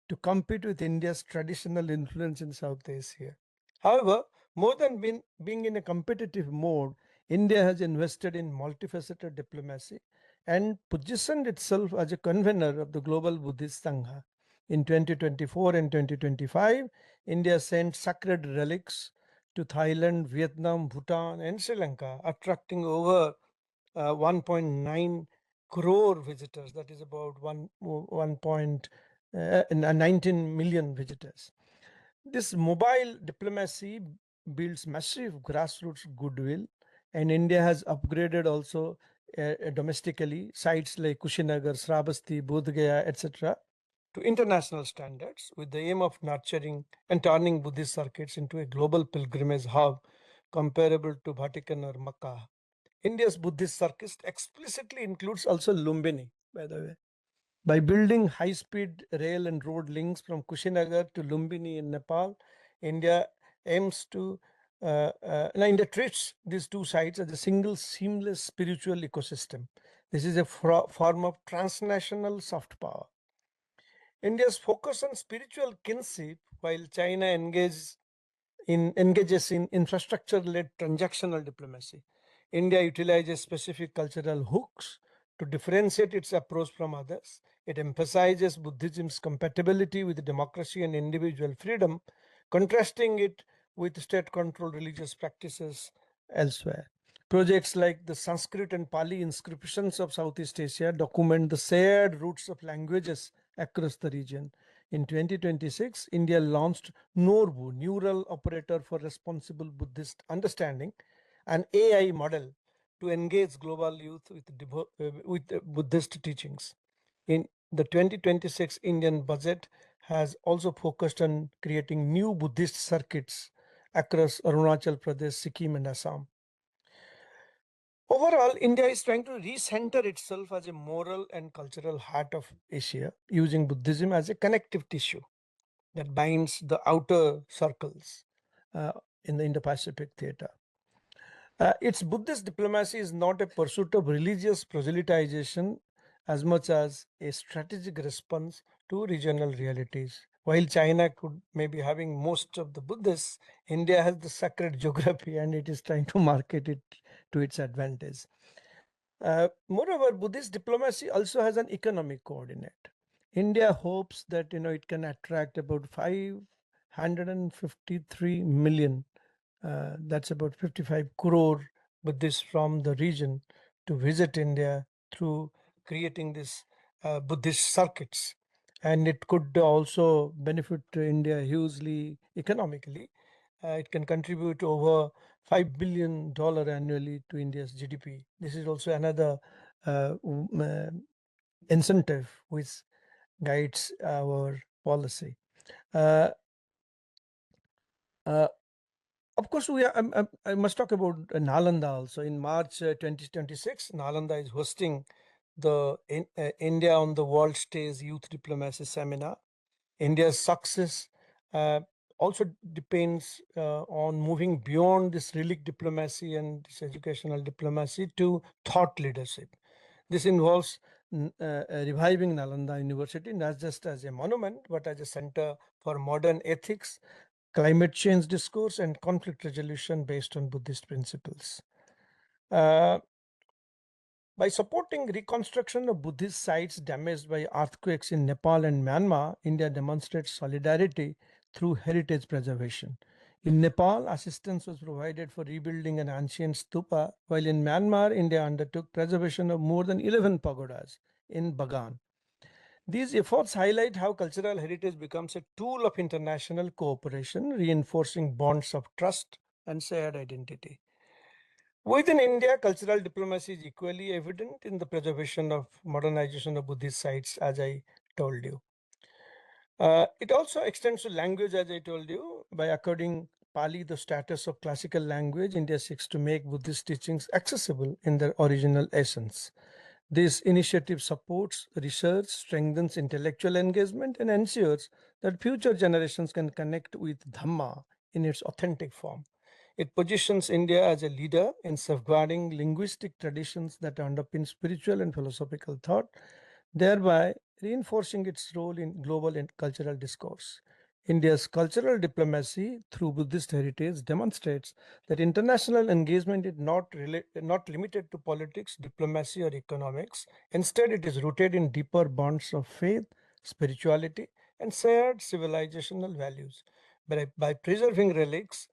to compete with India's traditional influence in South Asia. However, more than being in a competitive mode, India has invested in multifaceted diplomacy and positioned itself as a convener of the Global Buddhist Sangha. In 2024 and 2025, India sent sacred relics to Thailand, Vietnam, Bhutan, and Sri Lanka, attracting over 1.9 crore visitors, that is about 19 million visitors. This mobile diplomacy builds massive grassroots goodwill, and India has upgraded also domestically sites like Kushinagar, Sravasti, Bodh Gaya, etc. to international standards with the aim of nurturing and turning Buddhist circuits into a global pilgrimage hub comparable to Vatican or Makkah. India's Buddhist circuit explicitly includes also Lumbini, by the way. By building high-speed rail and road links from Kushinagar to Lumbini in Nepal, India aims to India treats these two sites as a single seamless spiritual ecosystem. This is a form of transnational soft power. India's focus on spiritual kinship, while China engages in infrastructure-led transactional diplomacy. India utilizes specific cultural hooks to differentiate its approach from others. It emphasizes Buddhism's compatibility with democracy and individual freedom, contrasting it with state-controlled religious practices elsewhere. Projects like the Sanskrit and Pali inscriptions of Southeast Asia document the shared roots of languages across the region. In 2026, India launched NORBU, Neural Operator for Responsible Buddhist Understanding, an AI model to engage global youth with Buddhist teachings. In the 2026 Indian budget has also focused on creating new Buddhist circuits across Arunachal Pradesh, Sikkim, and Assam. Overall, India is trying to recenter itself as a moral and cultural heart of Asia, using Buddhism as a connective tissue that binds the outer circles in the Indo-Pacific theater. Its Buddhist diplomacy is not a pursuit of religious proselytization as much as a strategic response to regional realities. While China could maybe having most of the Buddhists, India has the sacred geography and it is trying to market it to its advantage. Moreover, Buddhist diplomacy also has an economic coordinate. India hopes that it can attract about 553 million, that's about 55 crore Buddhists from the region to visit India through creating this Buddhist circuits. And it could also benefit India hugely economically. It can contribute over $5 billion annually to India's GDP. This is also another incentive which guides our policy. Of course, I must talk about Nalanda also. In March 2026, Nalanda is hosting the India on the World Stage Youth Diplomacy Seminar. India's success also depends on moving beyond this relic diplomacy and this educational diplomacy to thought leadership. This involves reviving Nalanda University not just as a monument, but as a center for modern ethics, climate change discourse, and conflict resolution based on Buddhist principles. By supporting reconstruction of Buddhist sites damaged by earthquakes in Nepal and Myanmar, India demonstrates solidarity through heritage preservation. In Nepal, assistance was provided for rebuilding an ancient stupa, while in Myanmar, India undertook preservation of more than 11 pagodas in Bagan. These efforts highlight how cultural heritage becomes a tool of international cooperation, reinforcing bonds of trust and shared identity. Within India, cultural diplomacy is equally evident in the preservation of modernization of Buddhist sites, as I told you. It also extends to language, as I told you. By according Pali the status of classical language, India seeks to make Buddhist teachings accessible in their original essence. This initiative supports research, strengthens intellectual engagement, and ensures that future generations can connect with Dhamma in its authentic form. It positions India as a leader in safeguarding linguistic traditions that underpin spiritual and philosophical thought, thereby reinforcing its role in global and cultural discourse. India's cultural diplomacy through Buddhist heritage demonstrates that international engagement is not limited to politics, diplomacy, or economics. Instead, it is rooted in deeper bonds of faith, spirituality, and shared civilizational values. By preserving relics,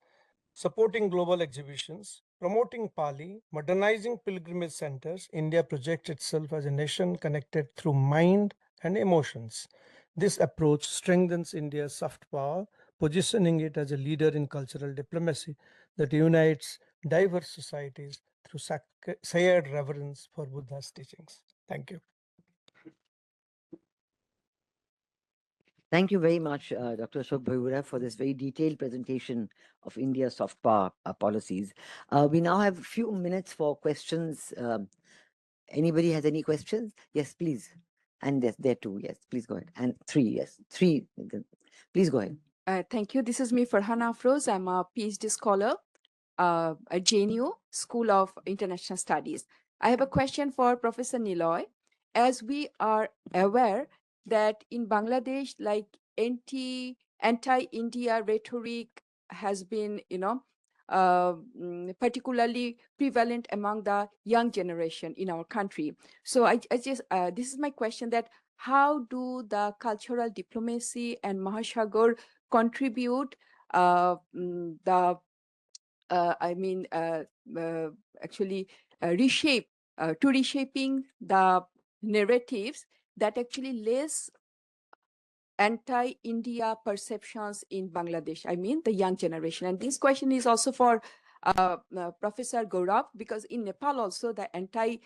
supporting global exhibitions, Promoting Pali, modernizing pilgrimage centers, India projects itself as a nation connected through mind and emotions. This approach strengthens India's soft power, positioning it as a leader in cultural diplomacy that unites diverse societies through shared reverence for Buddha's teachings. Thank you. Thank you very much, Dr. Ashok Bhavura, for this very detailed presentation of India's soft power policies. We now have a few minutes for questions. Anybody has any questions? Yes, please. And there too, yes, please go ahead. And three, yes, three. Please go ahead. Thank you. This is me, Farhana Afroz. I'm a PhD scholar at JNU School of International Studies. I have a question for Professor Niloy. As we are aware that in Bangladesh, like anti-India rhetoric has been, particularly prevalent among the young generation in our country. So I just, this is my question, that how do the cultural diplomacy and Mahasagar contribute reshaping the narratives that actually less anti-India perceptions in Bangladesh, I mean the young generation. And this question is also for Professor Gaurav, because in Nepal also the anti-India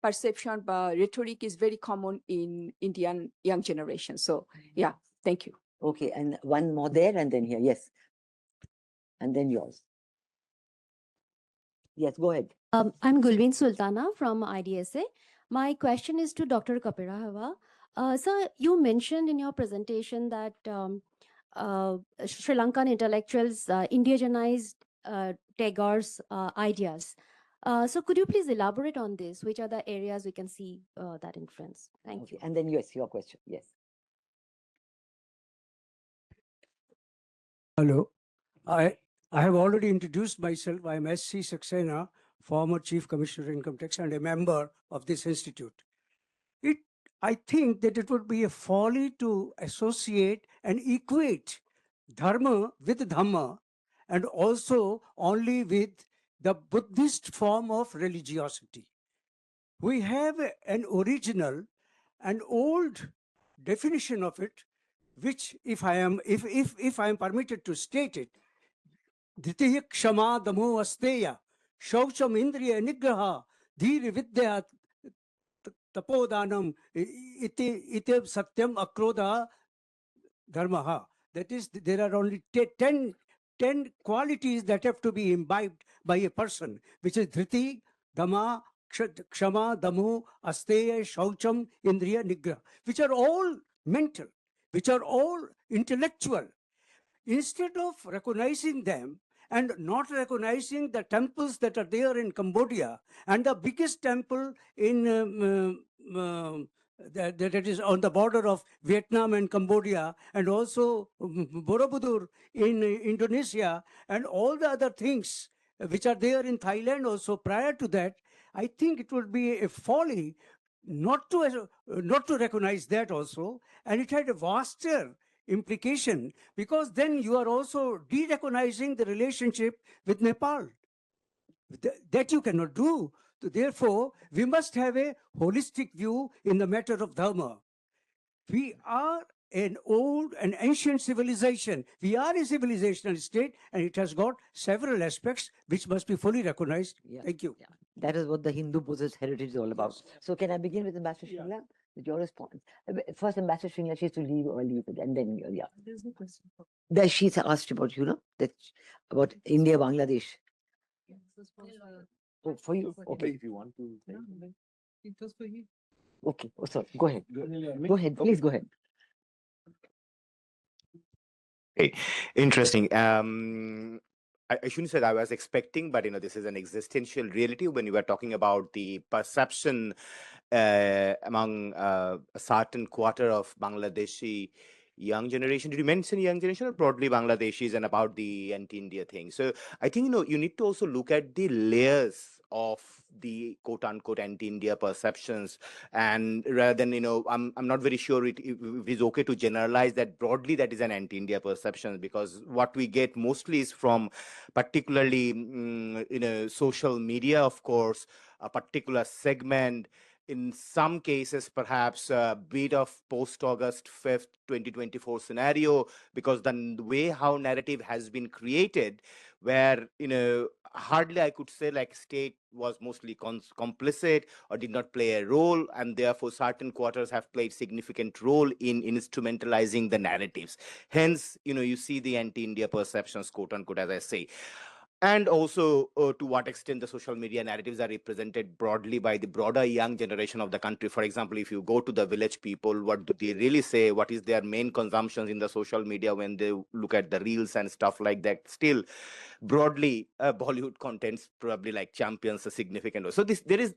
perception rhetoric is very common in Indian young generation. So yeah, thank you. Okay, and one more there and then here, yes. And then yours. Yes, go ahead. I'm Gulwin Sultana from IDSA. My question is to Dr. Coperahewa. Sir, you mentioned in your presentation that Sri Lankan intellectuals indigenized Tagore's ideas. So could you please elaborate on this? Which are the areas we can see that influence? Thank you. And then yes, your question, yes. Hello, I have already introduced myself. I am S.C. Saxena, former Chief Commissioner Income Tax and a member of this institute. I think that it would be a folly to associate and equate dharma with dhamma and also only with the Buddhist form of religiosity. We have an original and old definition of it, which if I am permitted to state it, Dhitiya Kshama Damo Asteya, Shaucham Indriya Nigraha, Dhir Vidya Tapodanam, Ite Satyam Akrodha Dharmaha. That is, there are only 10 qualities that have to be imbibed by a person, which is Dhriti, Dhamma, Kshama, Damo, Asteya, Shaucham, Indriya, Nigraha, which are all mental, which are all intellectual. Instead of recognizing them and not recognizing the temples that are there in Cambodia, and the biggest temple in that is on the border of Vietnam and Cambodia, and also Borobudur in Indonesia, and all the other things which are there in Thailand also prior to that, I think it would be a folly not to recognize that also, and it had a vaster implication, because then you are also de-recognizing the relationship with Nepal. That you cannot do. So therefore, we must have a holistic view in the matter of dharma. We are an old and ancient civilization. We are a civilizational state, and it has got several aspects which must be fully recognized. Yeah. Thank you. Yeah. That is what the Hindu-Buddhist heritage is all about. So can I begin with Ambassador Singla? With your response? First, Ambassador Singla, she has to leave early, and then, yeah. There's no question. That she's asked about, about India, Bangladesh. Oh, for you? Okay. If you want to. It was for you. Okay. Oh, sorry. Go ahead. Go ahead. Please go ahead. Hey, interesting. I shouldn't say that I was expecting, but this is an existential reality when you were talking about the perception among a certain quarter of Bangladeshi young generation. Did you mention young generation or broadly Bangladeshis and about the anti-India thing? So I think you need to also look at the layers of the quote unquote anti-India perceptions. And rather than, I'm not very sure if it is okay to generalize that broadly that is an anti-India perception, because what we get mostly is from particularly, social media, of course, a particular segment, in some cases, perhaps a bit of post-August 5th, 2024 scenario, because the way how narrative has been created, where, hardly I could say like state was mostly complicit or did not play a role, and therefore certain quarters have played significant role in instrumentalizing the narratives. Hence, you see the anti-India perceptions, quote unquote, as I say. And also, to what extent the social media narratives are represented broadly by the broader young generation of the country. For example, if you go to the village people, what do they really say? What is their main consumptions in the social media when they look at the reels and stuff like that? Still, broadly, Bollywood contents probably like champions a significant role. So there is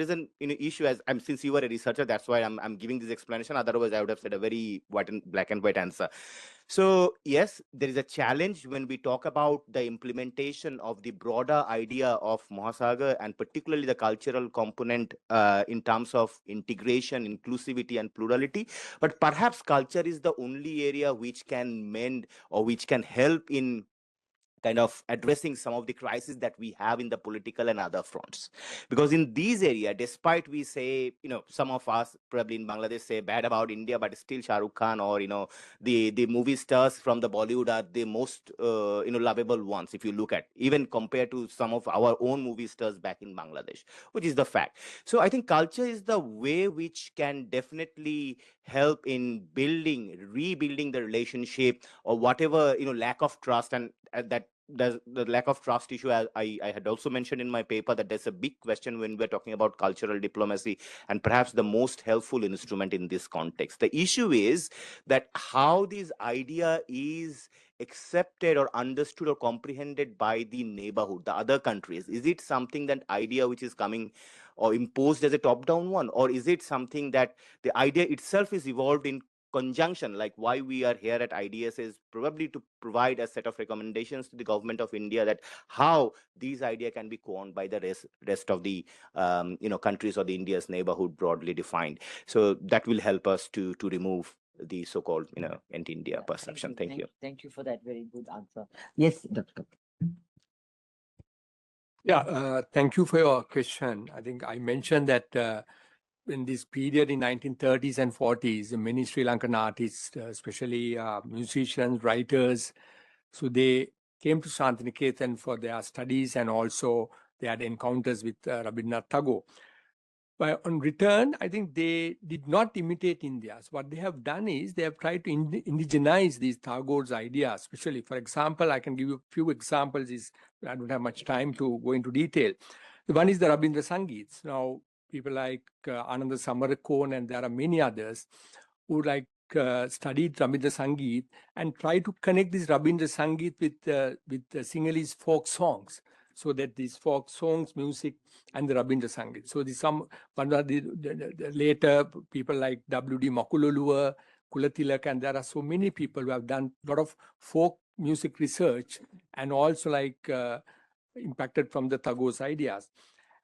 an issue. As since you were a researcher, that's why I'm giving this explanation. Otherwise, I would have said a very black and white answer. So yes, there is a challenge when we talk about the implementation of the broader idea of Mahasagar, and particularly the cultural component in terms of integration, inclusivity, and plurality. But perhaps culture is the only area which can mend or which can help in kind of addressing some of the crises that we have in the political and other fronts. Because in these areas, despite we say, some of us probably in Bangladesh say bad about India, but still Shah Rukh Khan or, the movie stars from the Bollywood are the most, lovable ones, if you look at, even compared to some of our own movie stars back in Bangladesh, which is the fact. So I think culture is the way which can definitely help in rebuilding the relationship, or whatever, lack of trust. And that the lack of trust issue, I had also mentioned in my paper, that there's a big question when we're talking about cultural diplomacy, and perhaps the most helpful instrument in this context. The issue is that how this idea is accepted or understood or comprehended by the neighborhood, the other countries. Is it something, that idea which is coming or imposed as a top-down one, or is it something that the idea itself is evolved in conjunction? Like why we are here at IDS is probably to provide a set of recommendations to the government of India, that how these ideas can be co-owned by the rest of the countries or the India's neighborhood, broadly defined. So that will help us to remove the so-called anti-India perception. Thank you. Thank you for that very good answer. Yes, Dr. Yeah, thank you for your question. I think I mentioned that in this period in 1930s and 40s, many Sri Lankan artists, especially musicians, writers, so they came to Shantiniketan for their studies, and also they had encounters with Rabindranath Tagore. But on return, I think they did not imitate India. So what they have done is they have tried to indigenize these Tagore's ideas. Especially, for example, I can give you a few examples. I don't have much time to go into detail. The one is the Rabindra Sangeets. Now, people like Ananda Samarakon, and there are many others who studied Rabindra Sangeet and try to connect this Rabindra Sangeet with Sinhalese folk songs, so that these folk songs, music, and the Rabindra Sangeet. So the later people like W.D. Makuloluwa, Kulatilak, and there are so many people who have done a lot of folk music research, and also impacted from the Tagore's ideas.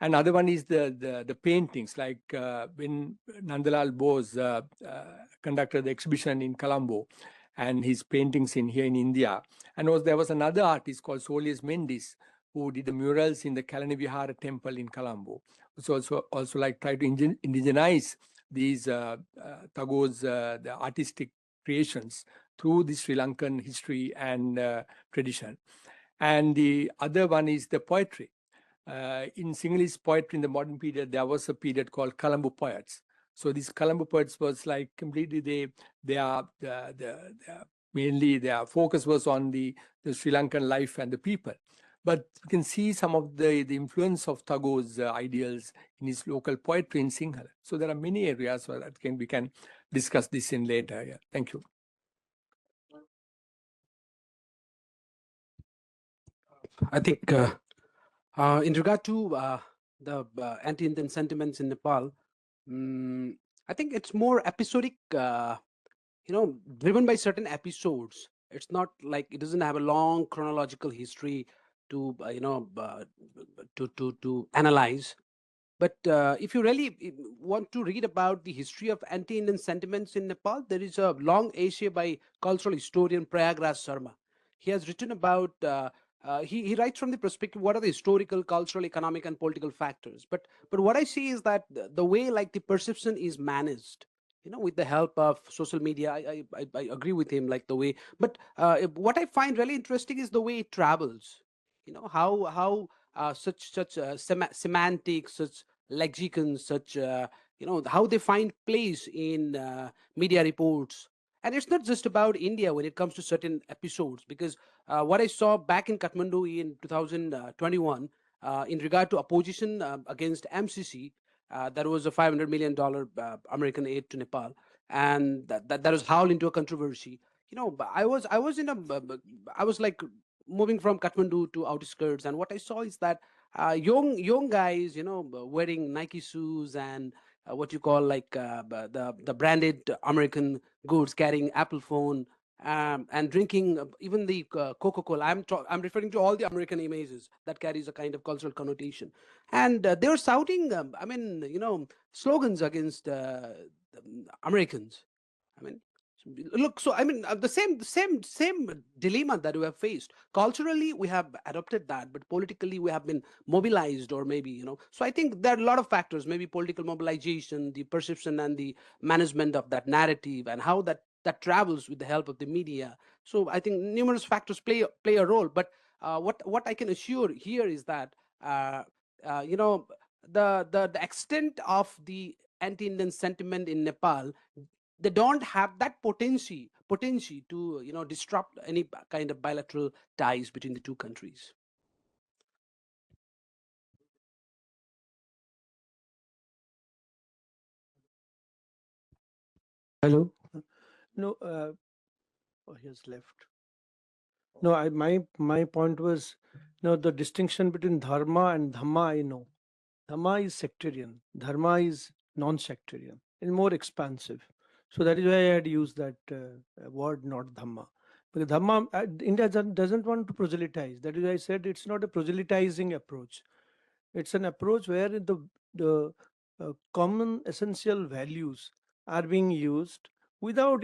Another one is the paintings, like when Nandalal Bose conducted the exhibition in Colombo, and his paintings here in India. And there was another artist called Solis Mendis, who did the murals in the Kalani Vihara temple in Colombo. So also try to indigenize these Tagore's the artistic creations through the Sri Lankan history and tradition. And the other one is the poetry. In Sinhalese poetry in the modern period, there was a period called Colombo poets. So these Colombo poets was completely mainly their focus was on the Sri Lankan life and the people. But you can see some of the influence of Tagore's ideals in his local poetry in Sinhala. So there are many areas where we can discuss this in later. Yeah. Thank you. I think in regard to the anti-Indian sentiments in Nepal, I think it's more episodic, driven by certain episodes. It's not like it doesn't have a long chronological history to analyze. But if you really want to read about the history of anti-Indian sentiments in Nepal, there is a long essay by cultural historian Prayagraj Sharma. He has written about, he writes from the perspective, what are the historical, cultural, economic, and political factors. But what I see is that the way like the perception is managed, with the help of social media, I agree with him, like the way. But what I find really interesting is the way it travels. How such semantics, such lexicons, such how they find place in media reports. And it's not just about India when it comes to certain episodes, because what I saw back in Kathmandu in 2021 in regard to opposition against MCC, there was a $500 million American aid to Nepal, and that was howled into a controversy. I was like moving from Kathmandu to outskirts, and what I saw is that young guys, wearing Nike shoes and what you call like the branded American goods, carrying Apple phone, and drinking even the Coca-Cola. I'm referring to all the American images that carries a kind of cultural connotation, and they were shouting, slogans against Americans. I mean, look, so I mean, the same dilemma that we have faced. Culturally, we have adopted that, but politically, we have been mobilized, or maybe, So I think there are a lot of factors, maybe political mobilization, the perception and the management of that narrative, and how that travels with the help of the media. So I think numerous factors play a role. But what I can assure here is that the extent of the anti-Indian sentiment in Nepal, they don't have that potency to disrupt any kind of bilateral ties between the two countries. Hello. No, he has left. No, my point was, the distinction between dharma and dhamma, I know. Dhamma is sectarian. Dharma is non-sectarian and more expansive. So that is why I had used that word, not dhamma. Because dhamma, India doesn't want to proselytize. That is why I said it's not a proselytizing approach. It's an approach where the common essential values are being used without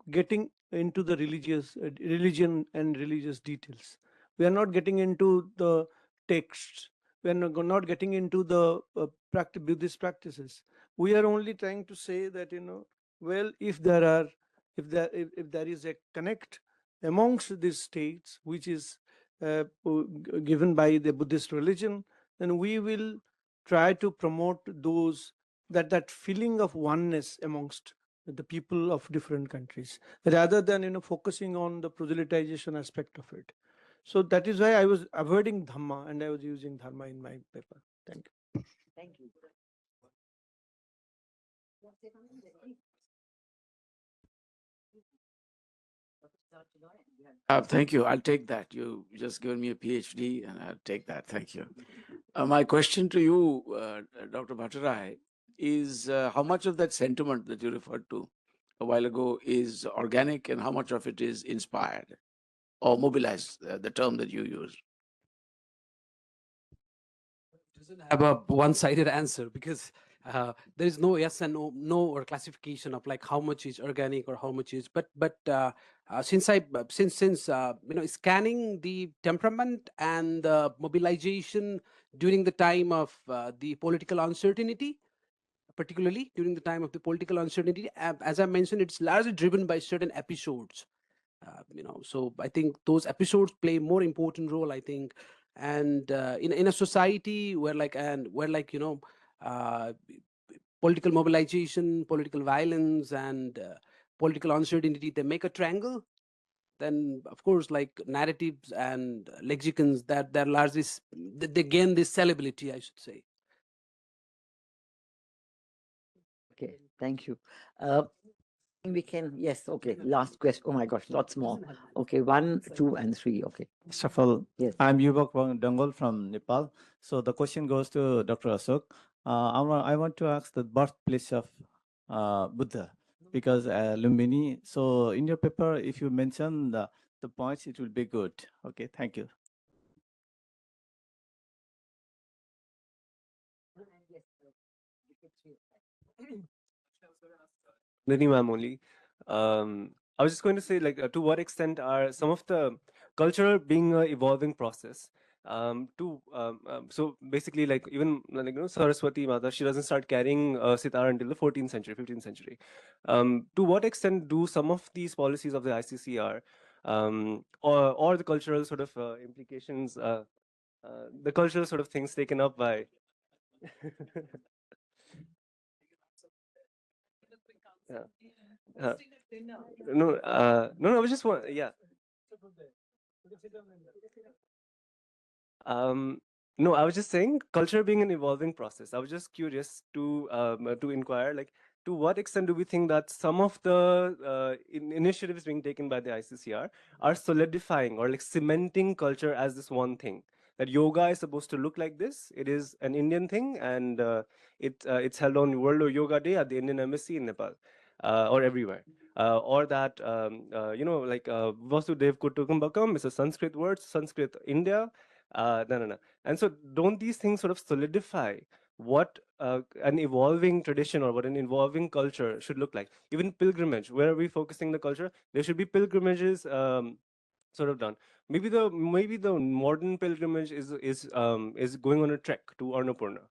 getting into the religion and religious details. We are not getting into the texts. We are not getting into the Buddhist practices. We are only trying to say that well, if there is a connect amongst these states which is given by the Buddhist religion, then we will try to promote that feeling of oneness amongst the people of different countries, rather than focusing on the proselytization aspect of it. So that is why I was avoiding dhamma and I was using dharma in my paper. Thank you. Thank you. Thank you. I'll take that. You just given me a PhD, and I'll take that. Thank you. My question to you, Dr. Bhattarai, is how much of that sentiment that you referred to a while ago is organic, and how much of it is inspired or mobilized, the term that you use? Doesn't have a one-sided answer, because there is no yes and no or classification of like how much is organic or how much is. But since scanning the temperament and the mobilization during the time of the political uncertainty, particularly during the time of the political uncertainty, as I mentioned, it's largely driven by certain episodes. So I think those episodes play a more important role, I think. And in a society where political mobilization, political violence, and political uncertainty, they make a triangle, then of course, like narratives and lexicons, that they're largely, they gain this sellability, I should say. Okay, thank you. We can, yes, okay, last question. Oh my gosh, lots more. Okay, 1, 2, and 3. Okay. Shuffle. Yes. I'm Yubak Dangal from Nepal. So the question goes to Dr. Ashok. I want to ask the birthplace of Buddha, because Lumbini. So in your paper, if you mention the points, it will be good. Okay, thank you. Nandini ma'am only. I was just going to say, like, to what extent are some of the culture being an evolving process? So basically, like, even like, you know, Saraswati Mata, she doesn't start carrying sitar until the 14th century, 15th century. To what extent do some of these policies of the ICCR or the cultural sort of implications, the cultural sort of things taken up by yeah. Uh, no, I was just yeah. Um, no, I was just saying culture being an evolving process. I was just curious to inquire, like, to what extent do we think that some of the initiatives being taken by the ICCR are solidifying or like cementing culture as this one thing? That yoga is supposed to look like this. It is an Indian thing, and it's held on World Yoga Day at the Indian Embassy in Nepal, or everywhere. Or that like Vasudev Kutumbakam is a Sanskrit word, Sanskrit India. No. And so, don't these things sort of solidify what an evolving tradition or what an evolving culture should look like? Even pilgrimage, where are we focusing the culture? There should be pilgrimages sort of done. Maybe the modern pilgrimage is going on a trek to Annapurna.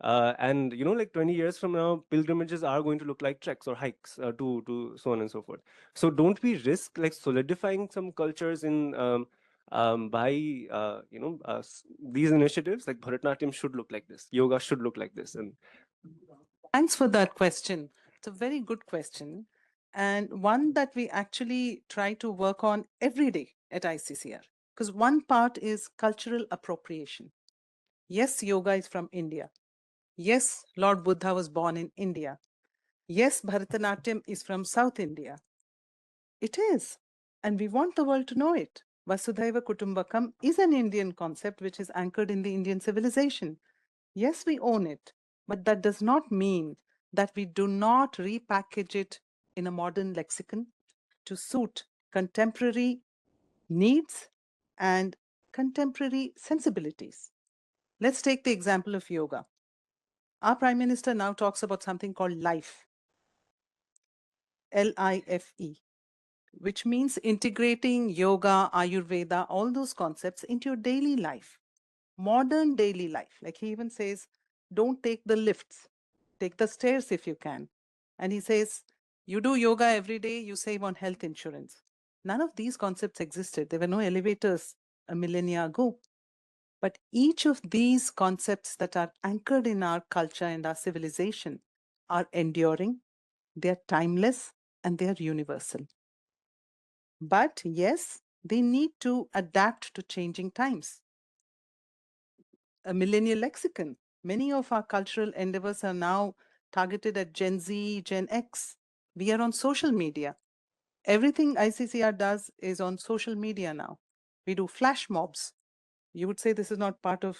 And you know, like 20 years from now, pilgrimages are going to look like treks or hikes to so on and so forth. So don't we risk like solidifying some cultures in by these initiatives? Like Bharatanatyam should look like this, yoga should look like this, and Thanks for that question. It's a very good question, and one that we actually try to work on every day at ICCR. Because one part is cultural appropriation. Yes, yoga is from India. Yes, Lord Buddha was born in India. Yes, Bharatanatyam is from South India. It is, and we want the world to know it. Vasudhaiva Kutumbakam is an Indian concept which is anchored in the Indian civilization. Yes, we own it, but that does not mean that we do not repackage it in a modern lexicon to suit contemporary needs and contemporary sensibilities. Let's take the example of yoga. Our Prime Minister now talks about something called LIFE, L-I-F-E, which means integrating yoga, Ayurveda, all those concepts into your daily life, modern daily life. Like he even says, don't take the lifts, take the stairs if you can. And he says, you do yoga every day, you save on health insurance. None of these concepts existed. There were no elevators a millennia ago. But each of these concepts that are anchored in our culture and our civilization are enduring, they're timeless, and they're universal. But yes, they need to adapt to changing times. A millennial lexicon. Many of our cultural endeavors are now targeted at Gen Z, Gen X. We are on social media. Everything ICCR does is on social media now. We do flash mobs. You would say this is not part of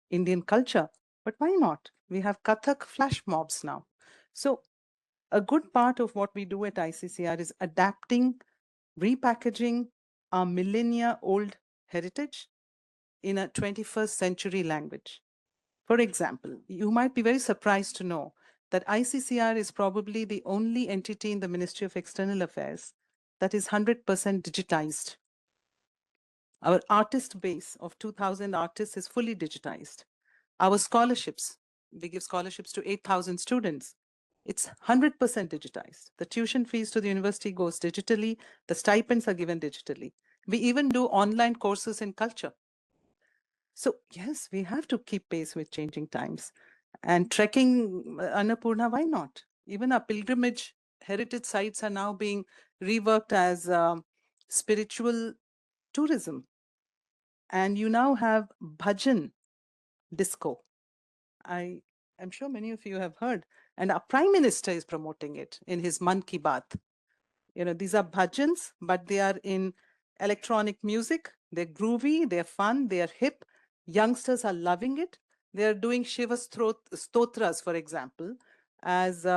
Indian culture, but why not? We have Kathak flash mobs now. So a good part of what we do at ICCR is adapting, repackaging our millennia-old heritage in a 21st century language. For example, you might be very surprised to know that ICCR is probably the only entity in the Ministry of External Affairs that is 100% digitized. Our artist base of 2,000 artists is fully digitized. Our scholarships, we give scholarships to 8,000 students. It's 100% digitized. The tuition fees to the university goes digitally. The stipends are given digitally. We even do online courses in culture. So yes, we have to keep pace with changing times. And trekking Annapurna, why not? Even our pilgrimage heritage sites are now being reworked as spiritual tourism. And you now have bhajan disco. I am sure many of you have heard. And our Prime Minister is promoting it in his Man Ki Baat. You know, these are bhajans, but they are in electronic music. They're groovy, they're fun, they're hip. Youngsters are loving it. They're doing Shiva stotras, for example, as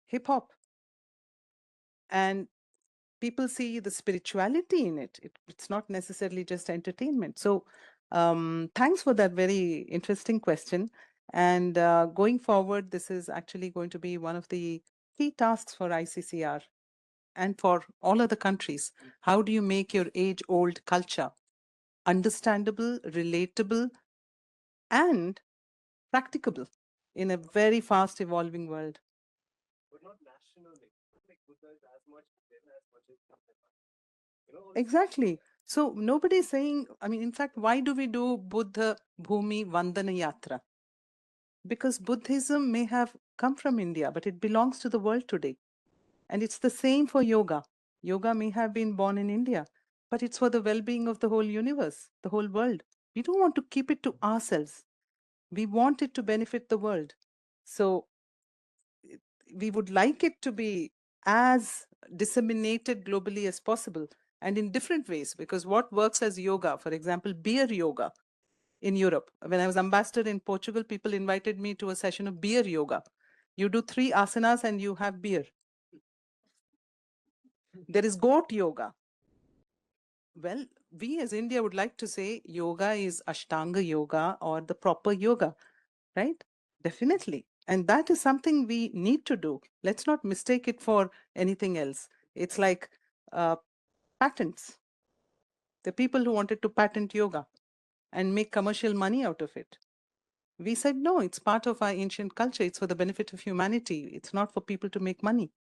hip hop. And people see the spirituality in it. It's not necessarily just entertainment. So thanks for that very interesting question. And going forward, this is actually going to be one of the key tasks for ICCR and for all other countries. How do you make your age-old culture understandable, relatable, and practicable in a very fast evolving world? But not nationally. Like Buddha is as much Indian as much as Exactly. So nobody's saying, I mean, in fact, why do we do Buddha Bhumi Vandana Yatra? Because Buddhism may have come from India, but it belongs to the world today. And it's the same for yoga. Yoga may have been born in India, but it's for the well-being of the whole universe, the whole world. We don't want to keep it to ourselves. We want it to benefit the world. So we would like it to be as disseminated globally as possible and in different ways, because what works as yoga, for example, beer yoga in Europe. When I was ambassador in Portugal, people invited me to a session of beer yoga. You do 3 asanas and you have beer. There is goat yoga. Well, we as India would like to say yoga is Ashtanga yoga or the proper yoga, right? Definitely. And that is something we need to do. Let's not mistake it for anything else. It's like patents. The people who wanted to patent yoga and make commercial money out of it. We said, no, it's part of our ancient culture. It's for the benefit of humanity. It's not for people to make money.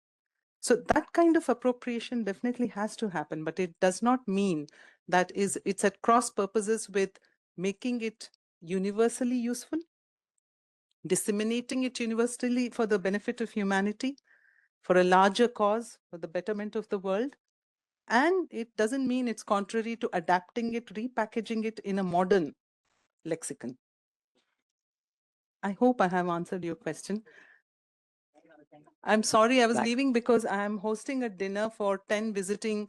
So that kind of appropriation definitely has to happen, but it does not mean that it's at cross purposes with making it universally useful, disseminating it universally for the benefit of humanity, for a larger cause, for the betterment of the world. And it doesn't mean it's contrary to adapting it, repackaging it in a modern lexicon. I hope I have answered your question. I'm sorry, I was leaving because I'm hosting a dinner for 10 visiting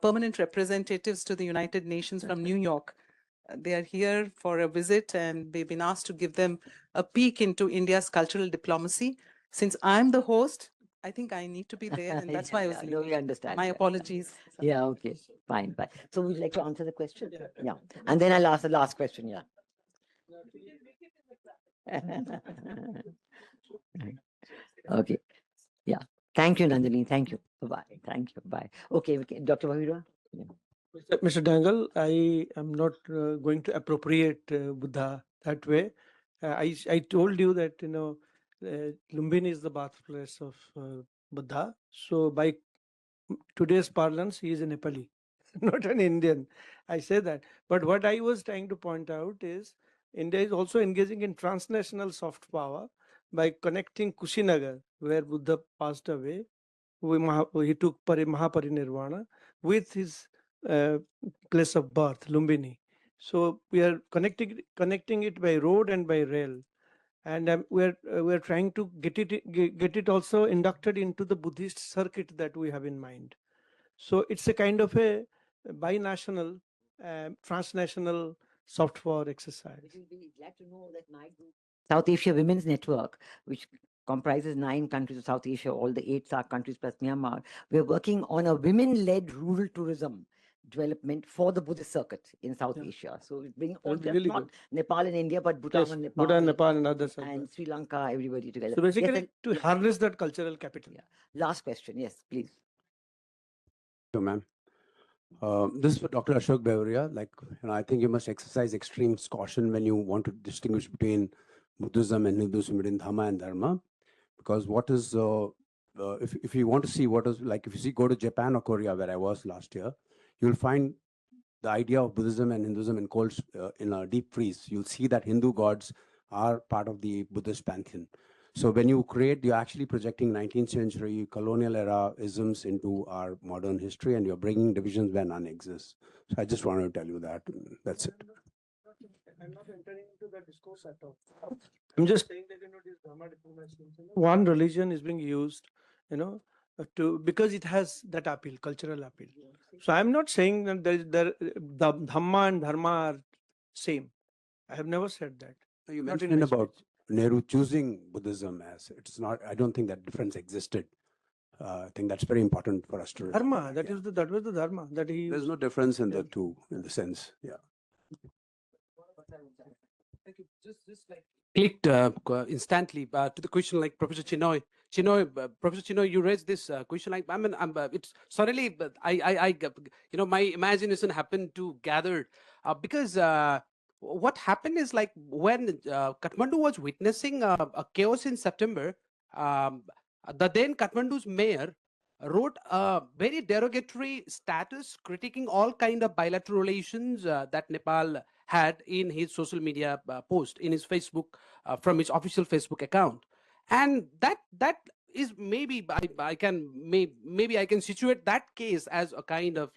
permanent representatives to the United Nations from New York. They are here for a visit and they've been asked to give them a peek into India's cultural diplomacy. Since I'm the host, I think I need to be there, and that's why I was leaving. No, we understand. My apologies. Yeah, okay, fine. So would you like to answer the question? Yeah. And then I'll ask the last question, yeah. Okay. Yeah. Thank you, Nandini. Thank you. Bye-bye. Thank you. Bye. Okay, Dr. Bahira. Yeah. Mr. Dangle, I am not going to appropriate Buddha that way. I told you that, Lumbini is the birthplace of Buddha. So by today's parlance, he is a Nepali, not an Indian. I say that. But what I was trying to point out is India is also engaging in transnational soft power by connecting Kushinagar, where Buddha passed away. He took Mahaparinirvana with his place of birth, Lumbini. So we are connecting it by road and by rail, and we're trying to get it also inducted into the Buddhist circuit that we have in mind. So it's a kind of a binational, transnational soft power exercise. You'll be glad to know that my group, South Asia Women's Network, which comprises 9 countries of South Asia, all the 8 SAARC countries plus Myanmar, we're working on a women-led rural tourism development for the Buddhist circuit in South Asia. So we bring all just really not good. Nepal and India, but Bhutan Yes, and Nepal, Bhutan, Nepal, and others. and Sri Lanka, everybody together. So basically, Yes, to harness that cultural capital. yeah. Last question. Yes, please. So, ma'am. This is for Dr. Ashok Bevaria. Like, I think you must exercise extreme caution when you want to distinguish between Buddhism and Hinduism, between Dhamma and Dharma, because what is if you want to see what is like, if you go to Japan or Korea, where I was last year, you'll find the idea of Buddhism and Hinduism in in a deep freeze. You'll see that Hindu gods are part of the Buddhist pantheon. So when you create, you're actually projecting 19th century colonial era isms into our modern history, and you're bringing divisions where none exists. So I just wanted to tell you that. That's it. I'm not entering into that discourse at all. I'm just saying that, this Dharma diplomacy, one religion is being used, because it has that appeal, cultural appeal. So I'm not saying that the Dhamma and Dharma are same. I have never said that. You mentioned about Nehru choosing Buddhism as it's not. I don't think that difference existed. I think that's very important for us to. Dharma. That was the Dharma that he. There's no difference in the two, in the sense. Yeah. Thank you. Just like clicked instantly to the question, like Professor Chinoy Chinoy, Professor Chinoy, you raised this question. Like, I mean, it's suddenly, but my imagination happened to gather because what happened is like when Kathmandu was witnessing a chaos in September, the then Kathmandu's mayor wrote a very derogatory status critiquing all kind of bilateral relations that Nepal had in his social media post, in his Facebook, from his official Facebook account. And that is maybe I can maybe I can situate that case as a kind of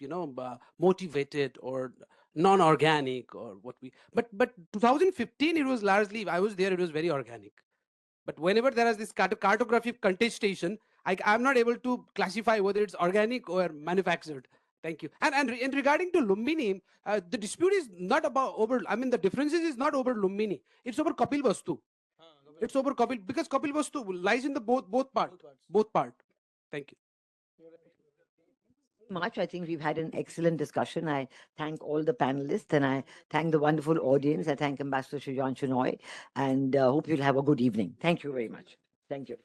motivated or non-organic or what we but 2015 it was largely, I was there, it was very organic. But whenever there is this cartographic contestation, I'm not able to classify whether it's organic or manufactured. Thank you. And in regarding to Lumbini, the dispute is not about over, I mean, the differences is not over Lumbini. It's over Kapil Vastu. It's over Kapil, because Kapil Vastu lies in the both part. Thank you. Much. I think we've had an excellent discussion. I thank all the panelists and I thank the wonderful audience. I thank Ambassador Sujan Shenoy and hope you'll have a good evening. Thank you very much. Thank you.